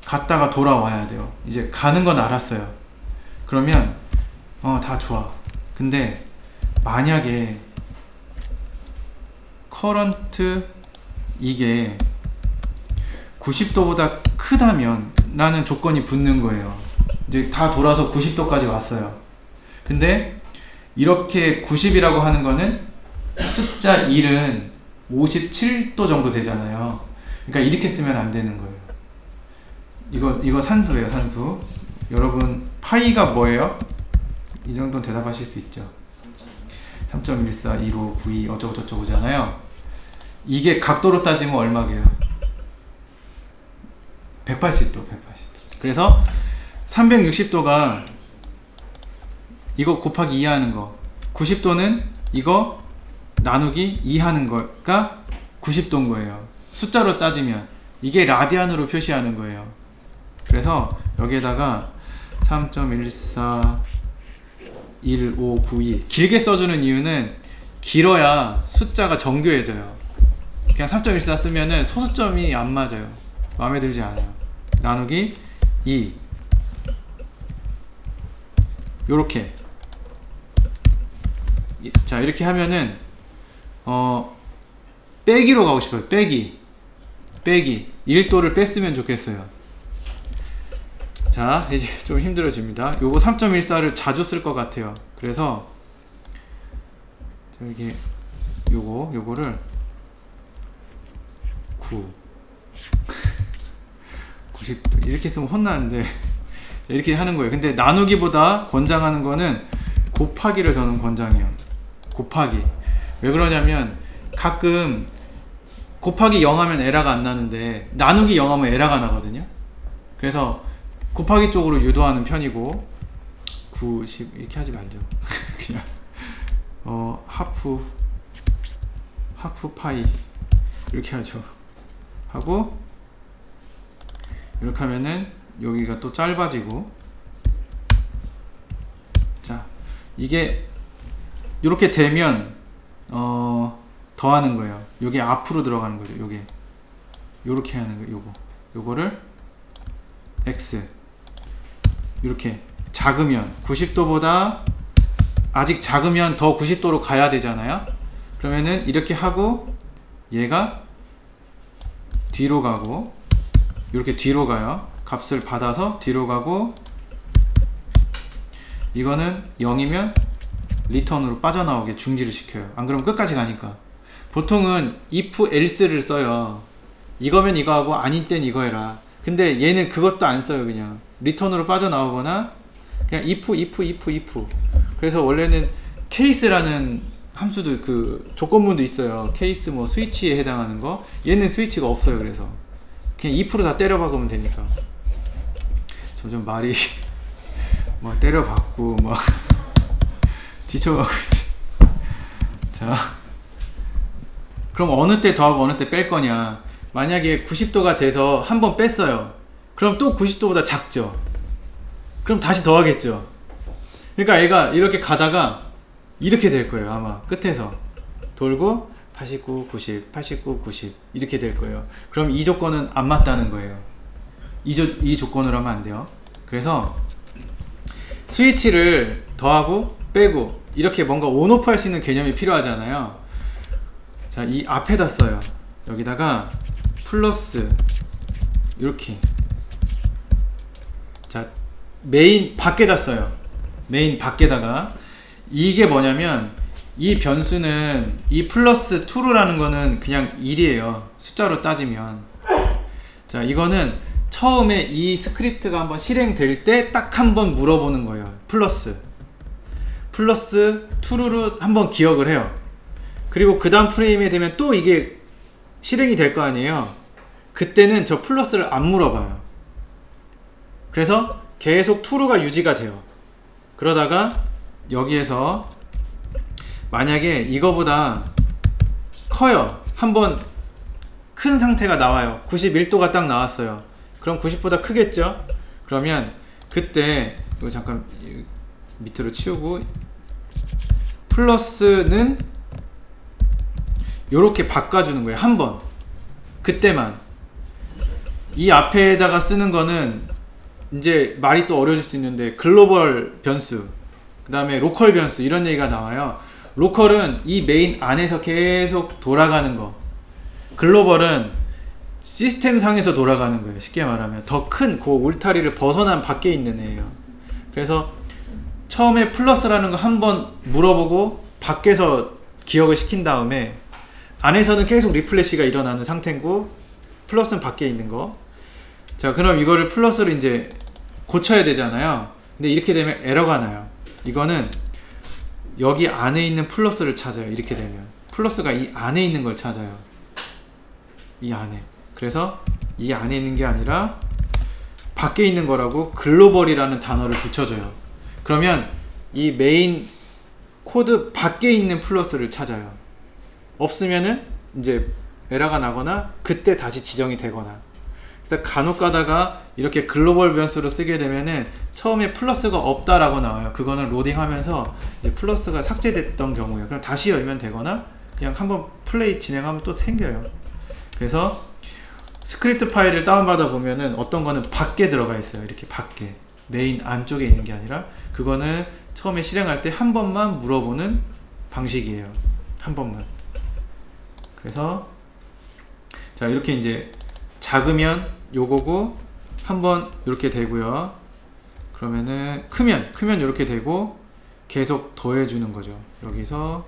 Speaker 1: 갔다가 돌아와야 돼요. 이제 가는 건 알았어요. 그러면 다 좋아. 근데 만약에 커런트 이게 90도보다 크다면 라는 조건이 붙는 거예요. 이제 다 돌아서 90도까지 왔어요. 근데 이렇게 90이라고 하는 거는 숫자 1은 57도 정도 되잖아요. 그러니까 이렇게 쓰면 안 되는 거예요. 이거 산수예요, 산수. 여러분 파이가 뭐예요? 이 정도는 대답하실 수 있죠. 3.14, 15, 92 어쩌고 저쩌고잖아요. 이게 각도로 따지면 얼마게요? 180도. 그래서 360도가 이거 곱하기 2 하는 거, 90도는 이거 나누기 2 하는 거가 90도인 거예요. 숫자로 따지면 이게 라디안으로 표시하는 거예요. 그래서 여기에다가 3.14 1592 길게 써주는 이유는 길어야 숫자가 정교해져요. 그냥 3.14 쓰면은 소수점이 안 맞아요. 마음에 들지 않아요. 나누기 2 요렇게. 자, 이렇게 하면은 빼기로 가고 싶어요. 빼기 1도를 뺐으면 좋겠어요. 자, 이제 좀 힘들어집니다. 요거 3.14를 자주 쓸 것 같아요. 그래서 저기 요거를 90도 이렇게 쓰면 혼나는데 이렇게 하는 거예요. 근데 나누기보다 권장하는 거는 곱하기를 저는 권장해요. 곱하기. 왜 그러냐면 가끔 곱하기 0 하면 에러가 안 나는데 나누기 0 하면 에러가 나거든요. 그래서 곱하기 쪽으로 유도하는 편이고, 90 이렇게 하지 말죠. 그냥 하프 파이 이렇게 하죠. 하고 이렇게 하면은 여기가 또 짧아지고. 자, 이게 이렇게 되면 더하는 거예요. 여기 앞으로 들어가는 거죠. 요게 요렇게 하는 거. 요거를 x 이렇게 작으면 90도보다 아직 작으면 더 90도로 가야 되잖아요. 그러면은 이렇게 하고 얘가 뒤로 가고 이렇게 뒤로 가요. 값을 받아서 뒤로 가고, 이거는 0이면 리턴으로 빠져나오게 중지를 시켜요. 안 그러면 끝까지 가니까. 보통은 if else를 써요. 이거면 이거 하고 아닐 땐 이거 해라. 근데 얘는 그것도 안 써요. 그냥 리턴으로 빠져나오거나 그냥 if. 그래서 원래는 case라는 함수도 그 조건문도 있어요. 케이스 뭐 스위치에 해당하는 거. 얘는 스위치가 없어요. 그래서 그냥 if로 다 때려 박으면 되니까. 점점 말이 뭐 때려박고 막 지쳐가고 있어요. 자, 그럼 어느 때 더하고 어느 때 뺄 거냐. 만약에 90도가 돼서 한번 뺐어요. 그럼 또 90도보다 작죠. 그럼 다시 더하겠죠. 그러니까 얘가 이렇게 가다가 이렇게 될 거예요. 아마 끝에서 돌고 89, 90, 89, 90 이렇게 될 거예요. 그럼 이 조건은 안 맞다는 거예요. 이 조건으로 하면 안 돼요. 그래서 스위치를 더하고 빼고 이렇게 뭔가 온오프 할 수 있는 개념이 필요하잖아요. 자, 이 앞에다 써요. 여기다가 플러스 이렇게. 자, 메인 밖에다 써요. 메인 밖에다가. 이게 뭐냐면 이 변수는 이 플러스 2루라는 거는 그냥 1이에요. 숫자로 따지면. 자, 이거는 처음에 이 스크립트가 한번 실행될 때 딱 한번 물어보는 거예요. 플러스 2루로 한번 기억을 해요. 그리고 그 다음 프레임에 되면 또 이게 실행이 될 거 아니에요. 그때는 저 플러스를 안 물어봐요. 그래서 계속 2루가 유지가 돼요. 그러다가 여기에서 만약에 이거보다 커요. 한번 큰 상태가 나와요. 91도가 딱 나왔어요. 그럼 90보다 크겠죠? 그러면 그때 이거 잠깐 밑으로 치우고 플러스는 요렇게 바꿔주는 거예요. 한번 그때만. 이 앞에다가 쓰는 거는 이제 말이 또 어려워질 수 있는데 글로벌 변수 그 다음에 로컬 변수 이런 얘기가 나와요. 로컬은 이 메인 안에서 계속 돌아가는 거, 글로벌은 시스템 상에서 돌아가는 거예요. 쉽게 말하면 더 큰 그 울타리를 벗어난 밖에 있는 애예요. 그래서 처음에 플러스라는 거 한번 물어보고 밖에서 기억을 시킨 다음에 안에서는 계속 리플래시가 일어나는 상태고 플러스는 밖에 있는 거. 자, 그럼 이거를 플러스로 이제 고쳐야 되잖아요. 근데 이렇게 되면 에러가 나요. 이거는 여기 안에 있는 플러스를 찾아요. 이렇게 되면 플러스가 이 안에 있는 걸 찾아요. 이 안에. 그래서 이 안에 있는 게 아니라 밖에 있는 거라고 글로벌이라는 단어를 붙여줘요. 그러면 이 메인 코드 밖에 있는 플러스를 찾아요. 없으면은 이제 에러가 나거나 그때 다시 지정이 되거나. 그래서 간혹 가다가 이렇게 글로벌 변수로 쓰게 되면은 처음에 플러스가 없다라고 나와요. 그거는 로딩하면서 이제 플러스가 삭제됐던 경우예요. 그럼 다시 열면 되거나 그냥 한번 플레이 진행하면 또 생겨요. 그래서 스크립트 파일을 다운받아 보면은 어떤 거는 밖에 들어가 있어요. 이렇게 밖에 메인 안쪽에 있는 게 아니라 그거는 처음에 실행할 때 한 번만 물어보는 방식이에요. 한 번만. 그래서 자, 이렇게 이제 작으면 요거고 한번 이렇게 되고요. 그러면은 크면 이렇게 되고 계속 더해 주는 거죠. 여기서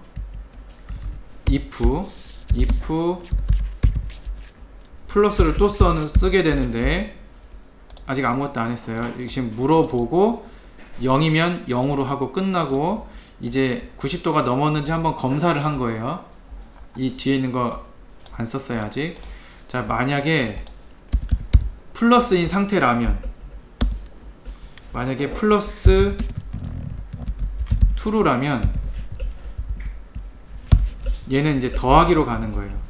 Speaker 1: if 플러스를 또 쓰게 되는데 아직 아무것도 안 했어요. 지금 물어보고 0이면 0으로 하고 끝나고 이제 90도가 넘었는지 한번 검사를 한 거예요. 이 뒤에 있는 거 안 썼어요 아직. 자, 만약에 플러스인 상태라면, 만약에 플러스 2루라면 얘는 이제 더하기로 가는 거예요.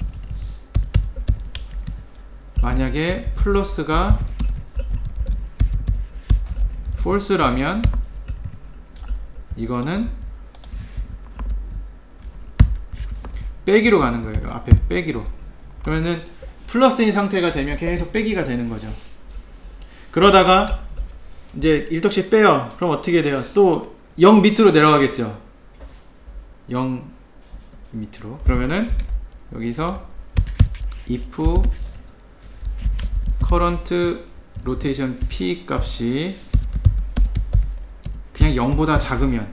Speaker 1: 만약에 플러스가 false라면 이거는 빼기로 가는 거예요. 앞에 빼기로. 그러면은 플러스인 상태가 되면 계속 빼기가 되는 거죠. 그러다가 이제 1덕씩 빼요. 그럼 어떻게 돼요? 또 0 밑으로 내려가겠죠. 0 밑으로. 그러면은 여기서 if current rotation p 값이 그냥 0보다 작으면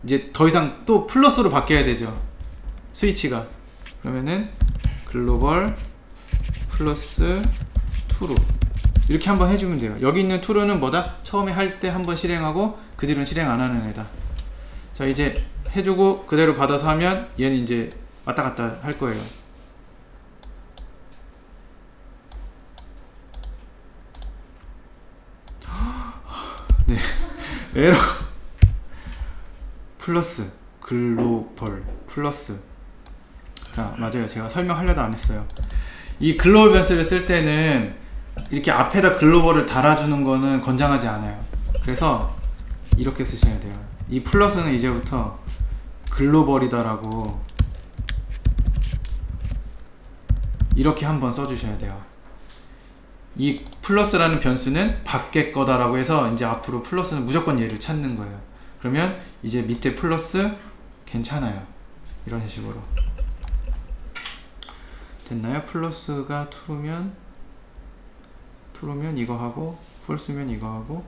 Speaker 1: 이제 더 이상 또 플러스로 바뀌어야 되죠. 스위치가. 그러면은 글로벌 플러스 2로 이렇게 한번 해주면 돼요. 여기 있는 2로는 뭐다? 처음에 할 때 한번 실행하고 그 뒤로는 실행 안 하는 애다. 자, 이제 해주고 그대로 받아서 하면 얘는 이제 왔다 갔다 할 거예요. 네. 에러 플러스 글로벌 플러스. 자, 맞아요. 제가 설명하려다 안 했어요. 이 글로벌 변수를 쓸 때는 이렇게 앞에다 글로벌을 달아주는 거는 권장하지 않아요. 그래서 이렇게 쓰셔야 돼요. 이 플러스는 이제부터 글로벌이다라고 이렇게 한번 써주셔야 돼요. 이 플러스라는 변수는 밖에 거다라고 해서 이제 앞으로 플러스는 무조건 얘를 찾는 거예요. 그러면 이제 밑에 플러스 괜찮아요. 이런 식으로 됐나요? 플러스가 true면 이거 하고 false면 이거 하고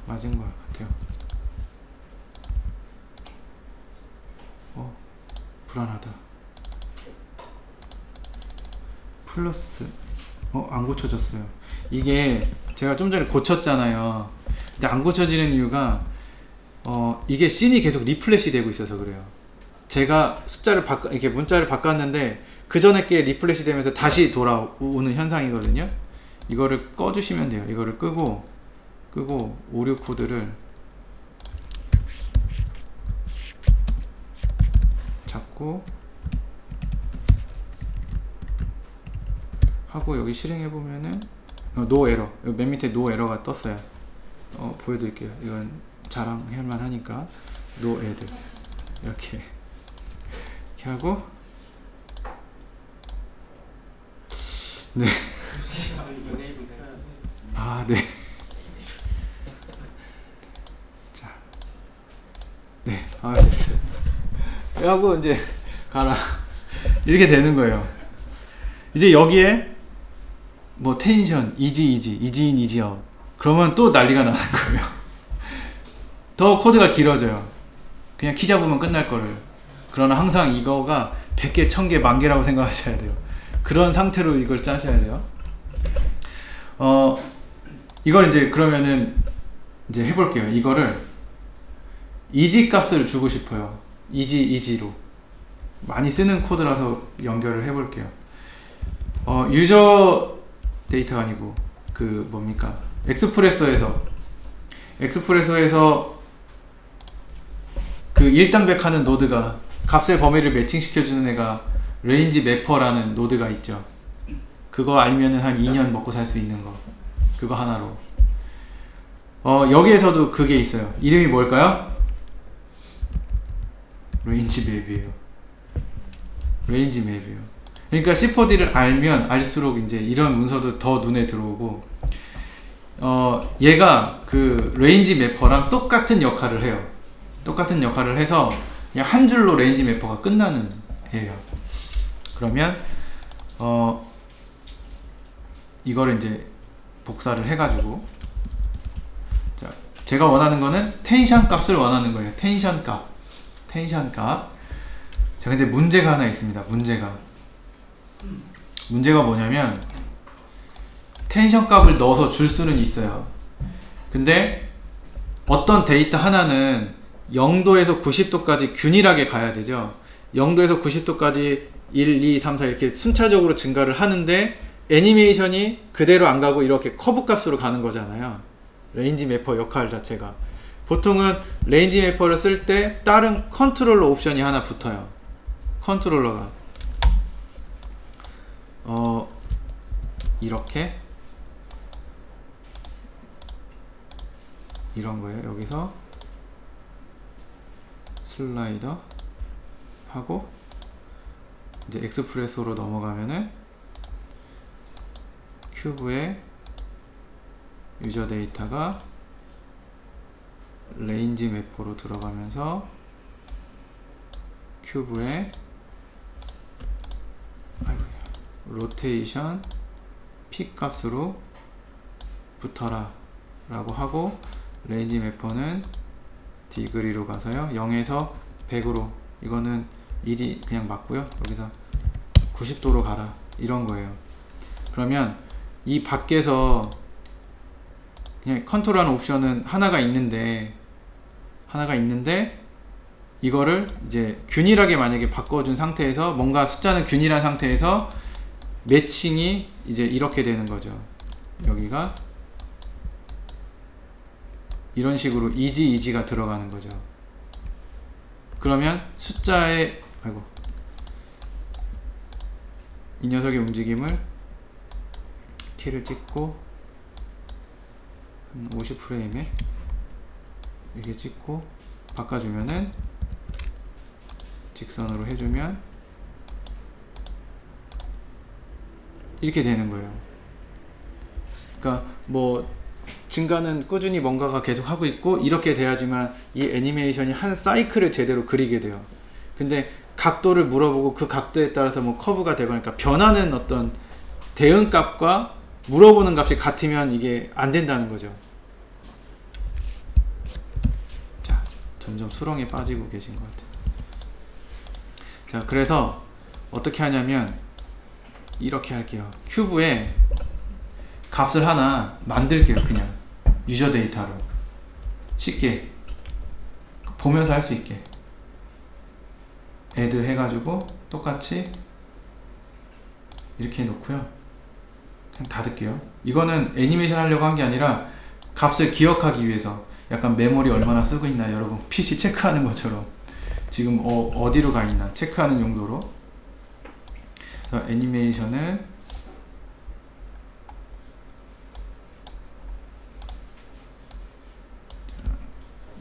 Speaker 1: 맞은 것 같아요. 불안하다. 플러스 안 고쳐졌어요. 이게 제가 좀 전에 고쳤잖아요. 근데 안 고쳐지는 이유가 이게 씬이 계속 리플렛이 되고 있어서 그래요. 제가 숫자를 이렇게 문자를 바꿨는데 그 전에 게 리플렛이 되면서 다시 돌아오는 현상이거든요. 이거를 꺼주시면 돼요. 이거를 끄고 오류 코드를 잡고 하고 여기 실행해 보면은 노 에러, 맨 밑에 노 에러가 떴어요. 보여드릴게요. 이건 자랑할만 하니까 노 에드 이렇게 하고 네. 네. 자, 네, 됐어요. 하고 이제 가라 이렇게 되는 거예요. 이제 여기에 뭐 텐션, 이지인, 이지아웃 그러면 또 난리가 나는 거예요. 더 코드가 길어져요. 그냥 키 잡으면 끝날 거를. 그러나 항상 이거가 100개, 1000개, 10,000개라고 생각하셔야 돼요. 그런 상태로 이걸 짜셔야 돼요. 이걸 이제 그러면은 이제 해볼게요. 이거를 이지 값을 주고 싶어요. 이지로 많이 쓰는 코드라서 연결을 해볼게요. 유저 데이터가 아니고 그 뭡니까? 엑스프레소에서 그 일당백하는 노드가 값의 범위를 매칭시켜주는 애가 레인지 매퍼라는 노드가 있죠. 그거 알면은 한 2년 먹고 살 수 있는 거. 그거 하나로. 여기에서도 그게 있어요. 이름이 뭘까요? 레인지 맵이에요. 그러니까 C4D를 알면 알수록 이제 이런 문서도 더 눈에 들어오고, 얘가 그 레인지 매퍼랑 똑같은 역할을 해요. 똑같은 역할을 해서 그냥 한 줄로 레인지 매퍼가 끝나는 애예요. 그러면 이거를 이제 복사를 해가지고, 자, 제가 원하는 거는 텐션 값을 원하는 거예요. 텐션 값. 자, 근데 문제가 하나 있습니다. 문제가 뭐냐면 텐션 값을 넣어서 줄 수는 있어요. 근데 어떤 데이터 하나는 0도에서 90도까지 균일하게 가야 되죠. 0도에서 90도까지 1, 2, 3, 4 이렇게 순차적으로 증가를 하는데 애니메이션이 그대로 안 가고 이렇게 커브 값으로 가는 거잖아요. 레인지 매퍼 역할 자체가. 보통은 레인지 매퍼를 쓸 때 다른 컨트롤러 옵션이 하나 붙어요. 컨트롤러가 이렇게 이런 거예요. 여기서 슬라이더 하고 이제 엑스프레소로 넘어가면은 큐브의 유저 데이터가 레인지 매퍼로 들어가면서 큐브의 로테이션 픽 값으로 붙어라 라고 하고, 레인지 매퍼는 디그리로 가서요 0에서 100으로, 이거는 1이 그냥 맞고요, 여기서 90도로 가라 이런 거예요. 그러면 이 밖에서 그냥 컨트롤하는 옵션은 하나가 있는데 이거를 이제 균일하게 만약에 바꿔준 상태에서, 뭔가 숫자는 균일한 상태에서 매칭이 이제 이렇게 되는 거죠. 여기가 이런 식으로 이지가 들어가는 거죠. 그러면 숫자의 이 녀석의 움직임을 키를 찍고 한 50프레임에 이렇게 찍고 바꿔주면은 직선으로 해주면 이렇게 되는 거예요. 그러니까 뭐 증가는 꾸준히 뭔가가 계속 하고 있고 이렇게 돼야지만 이 애니메이션이 한 사이클을 제대로 그리게 돼요. 근데 각도를 물어보고 그 각도에 따라서 뭐 커브가 되거나 그러니까 변하는 어떤 대응값과 물어보는 값이 같으면 이게 안 된다는 거죠. 자, 점점 수렁에 빠지고 계신 것 같아요. 자, 그래서 어떻게 하냐면 이렇게 할게요. 큐브에 값을 하나 만들게요. 그냥 유저 데이터로 쉽게 보면서 할 수 있게 add 해가지고 똑같이 이렇게 해놓고요. 그냥 닫을게요. 이거는 애니메이션 하려고 한 게 아니라 값을 기억하기 위해서 약간 메모리 얼마나 쓰고 있나 여러분 PC 체크하는 것처럼 지금 어디로 가 있나 체크하는 용도로. 그래서 애니메이션을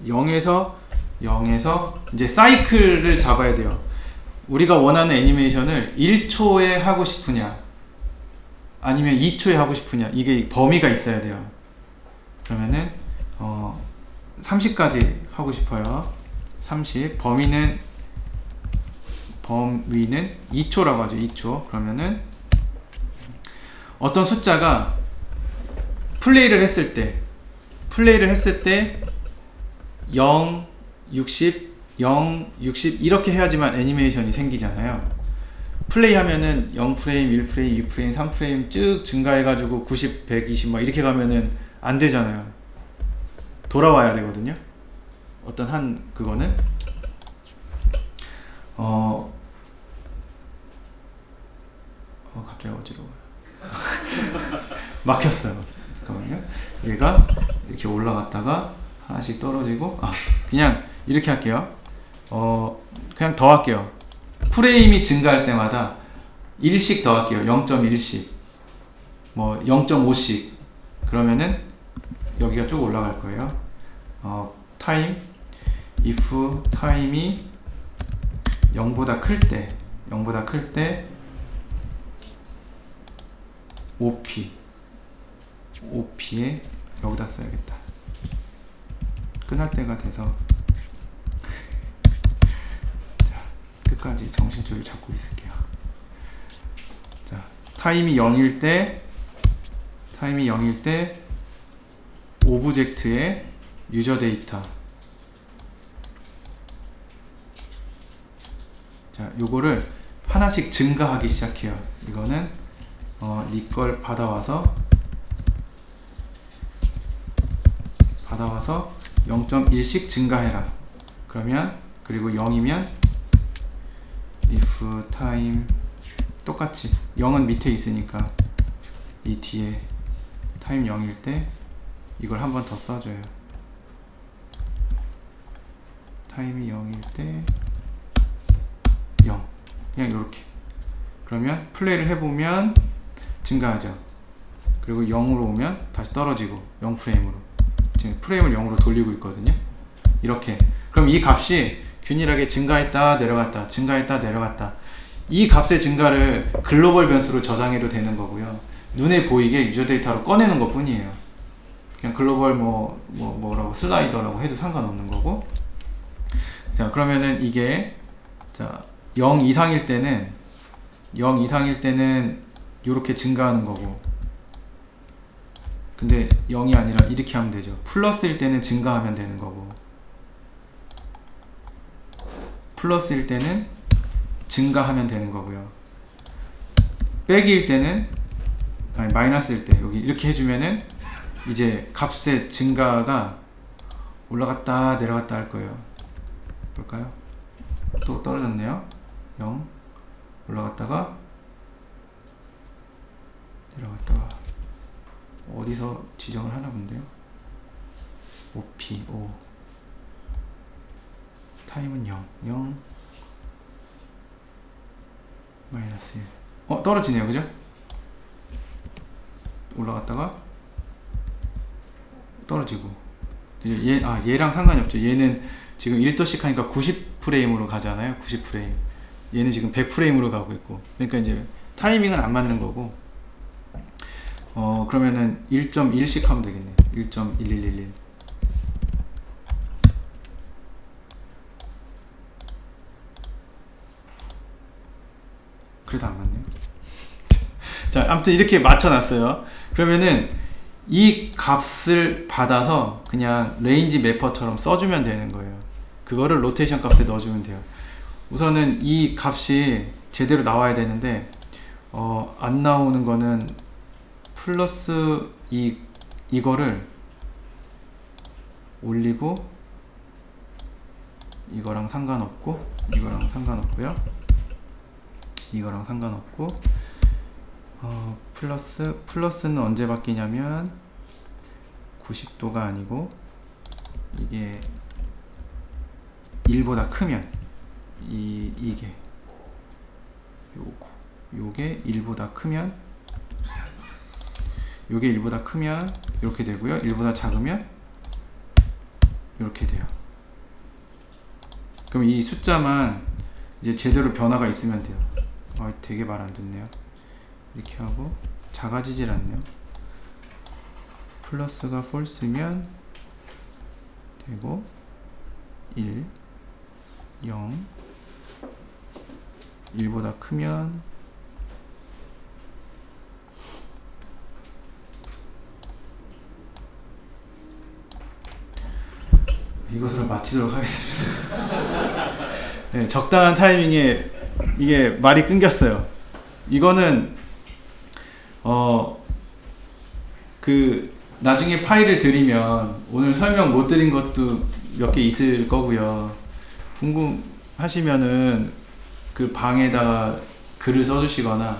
Speaker 1: (0에서) 이제 사이클을 잡아야 돼요. 우리가 원하는 애니메이션을 1초에 하고 싶으냐 아니면 2초에 하고 싶으냐 이게 범위가 있어야 돼요. 그러면은 30까지 하고 싶어요. 30 범위는 2초라고 하죠. 2초. 그러면은 어떤 숫자가 플레이를 했을 때 0, 60, 0, 60 이렇게 해야지만 애니메이션이 생기잖아요. 플레이 하면은 0프레임, 1프레임, 2프레임, 3프레임 쭉 증가해가지고 90, 120 막 이렇게 가면은 안 되잖아요. 돌아와야 되거든요. 어떤 한 그거는 갑자기 어지러워요. 막혔어요. 잠깐만요. 얘가 이렇게 올라갔다가 하나씩 떨어지고 그냥 이렇게 할게요. 그냥 더 할게요. 프레임이 증가할 때마다 1씩 더 할게요. 0.1씩 뭐 0.5씩 그러면은 여기가 쭉 올라갈 거예요. 타임 if 타임이 0보다 클 때 OP에 여기다 써야겠다. 끝날 때가 돼서 자, 끝까지 정신줄을 잡고 있을게요. 자, 타임이 0일 때 오브젝트의 유저 데이터 자, 요거를 하나씩 증가하기 시작해요. 이거는 니 걸 받아와서 0.1씩 증가해라. 그러면 그리고 0이면 if time 똑같이 0은 밑에 있으니까 이 뒤에 time 0일 때 이걸 한 번 더 써줘요. 타임이 0일 때 0 그냥 이렇게 그러면 플레이를 해보면 증가하죠. 그리고 0으로 오면 다시 떨어지고 0프레임으로 지금 프레임을 0으로 돌리고 있거든요. 이렇게 그럼 이 값이 균일하게 증가했다 내려갔다 증가했다 내려갔다 이 값의 증가를 글로벌 변수로 저장해도 되는 거고요. 눈에 보이게 유저 데이터로 꺼내는 것 뿐이에요. 그냥 글로벌 뭐라고 슬라이더라고 해도 상관없는 거고. 자, 그러면은 이게 자 0 이상일 때는 이렇게 증가하는 거고, 근데 0이 아니라 이렇게 하면 되죠. 플러스일 때는 증가하면 되는 거고, 플러스일 때는 증가하면 되는 거고요. 빼기일 때는 아니 마이너스일 때 여기 이렇게 해주면은 이제 값의 증가가 올라갔다 내려갔다 할 거예요. 볼까요? 또 떨어졌네요. 0 올라갔다가 내려갔다가 어디서 지정을 하나 본데요. OP 5 타임은 0 마이너스 1 떨어지네요 그죠? 올라갔다가 떨어지고 얘랑 상관이 없죠. 얘는 지금 1도씩 하니까 90프레임으로 가잖아요. 90프레임. 얘는 지금 100프레임으로 가고 있고, 그러니까 이제 타이밍은 안 맞는 거고, 그러면은 1.1씩 하면 되겠네. 1.1111. 그래도 안 맞네요. 자, 아무튼 이렇게 맞춰놨어요. 그러면은 이 값을 받아서 그냥 레인지 매퍼처럼 써주면 되는 거예요. 그거를 로테이션 값에 넣어주면 돼요. 우선은 이 값이 제대로 나와야 되는데 안 나오는 거는 플러스 이거를 올리고 이거랑 상관없고 이거랑 상관없고요. 이거랑 상관없고 플러스는 언제 바뀌냐면 90도가 아니고 이게 1보다 크면 이게 요게 1보다 크면 요게 1보다 크면 이렇게 되고요. 1보다 작으면 이렇게 돼요. 그럼 이 숫자만 이제 제대로 변화가 있으면 돼요. 되게 말 안 듣네요. 이렇게 하고 작아지질 않네요. 플러스가 false면 되고 1 0 1보다 크면 이것으로 마치도록 하겠습니다. 네, 적당한 타이밍에 이게 말이 끊겼어요. 이거는 나중에 파일을 드리면 오늘 설명 못 드린 것도 몇 개 있을 거고요. 궁금하시면은 그 방에다가 글을 써주시거나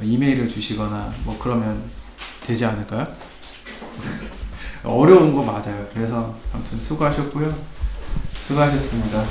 Speaker 1: 이메일을 주시거나 뭐 그러면 되지 않을까요? 어려운 거 맞아요. 그래서 아무튼 수고하셨고요. 수고하셨습니다.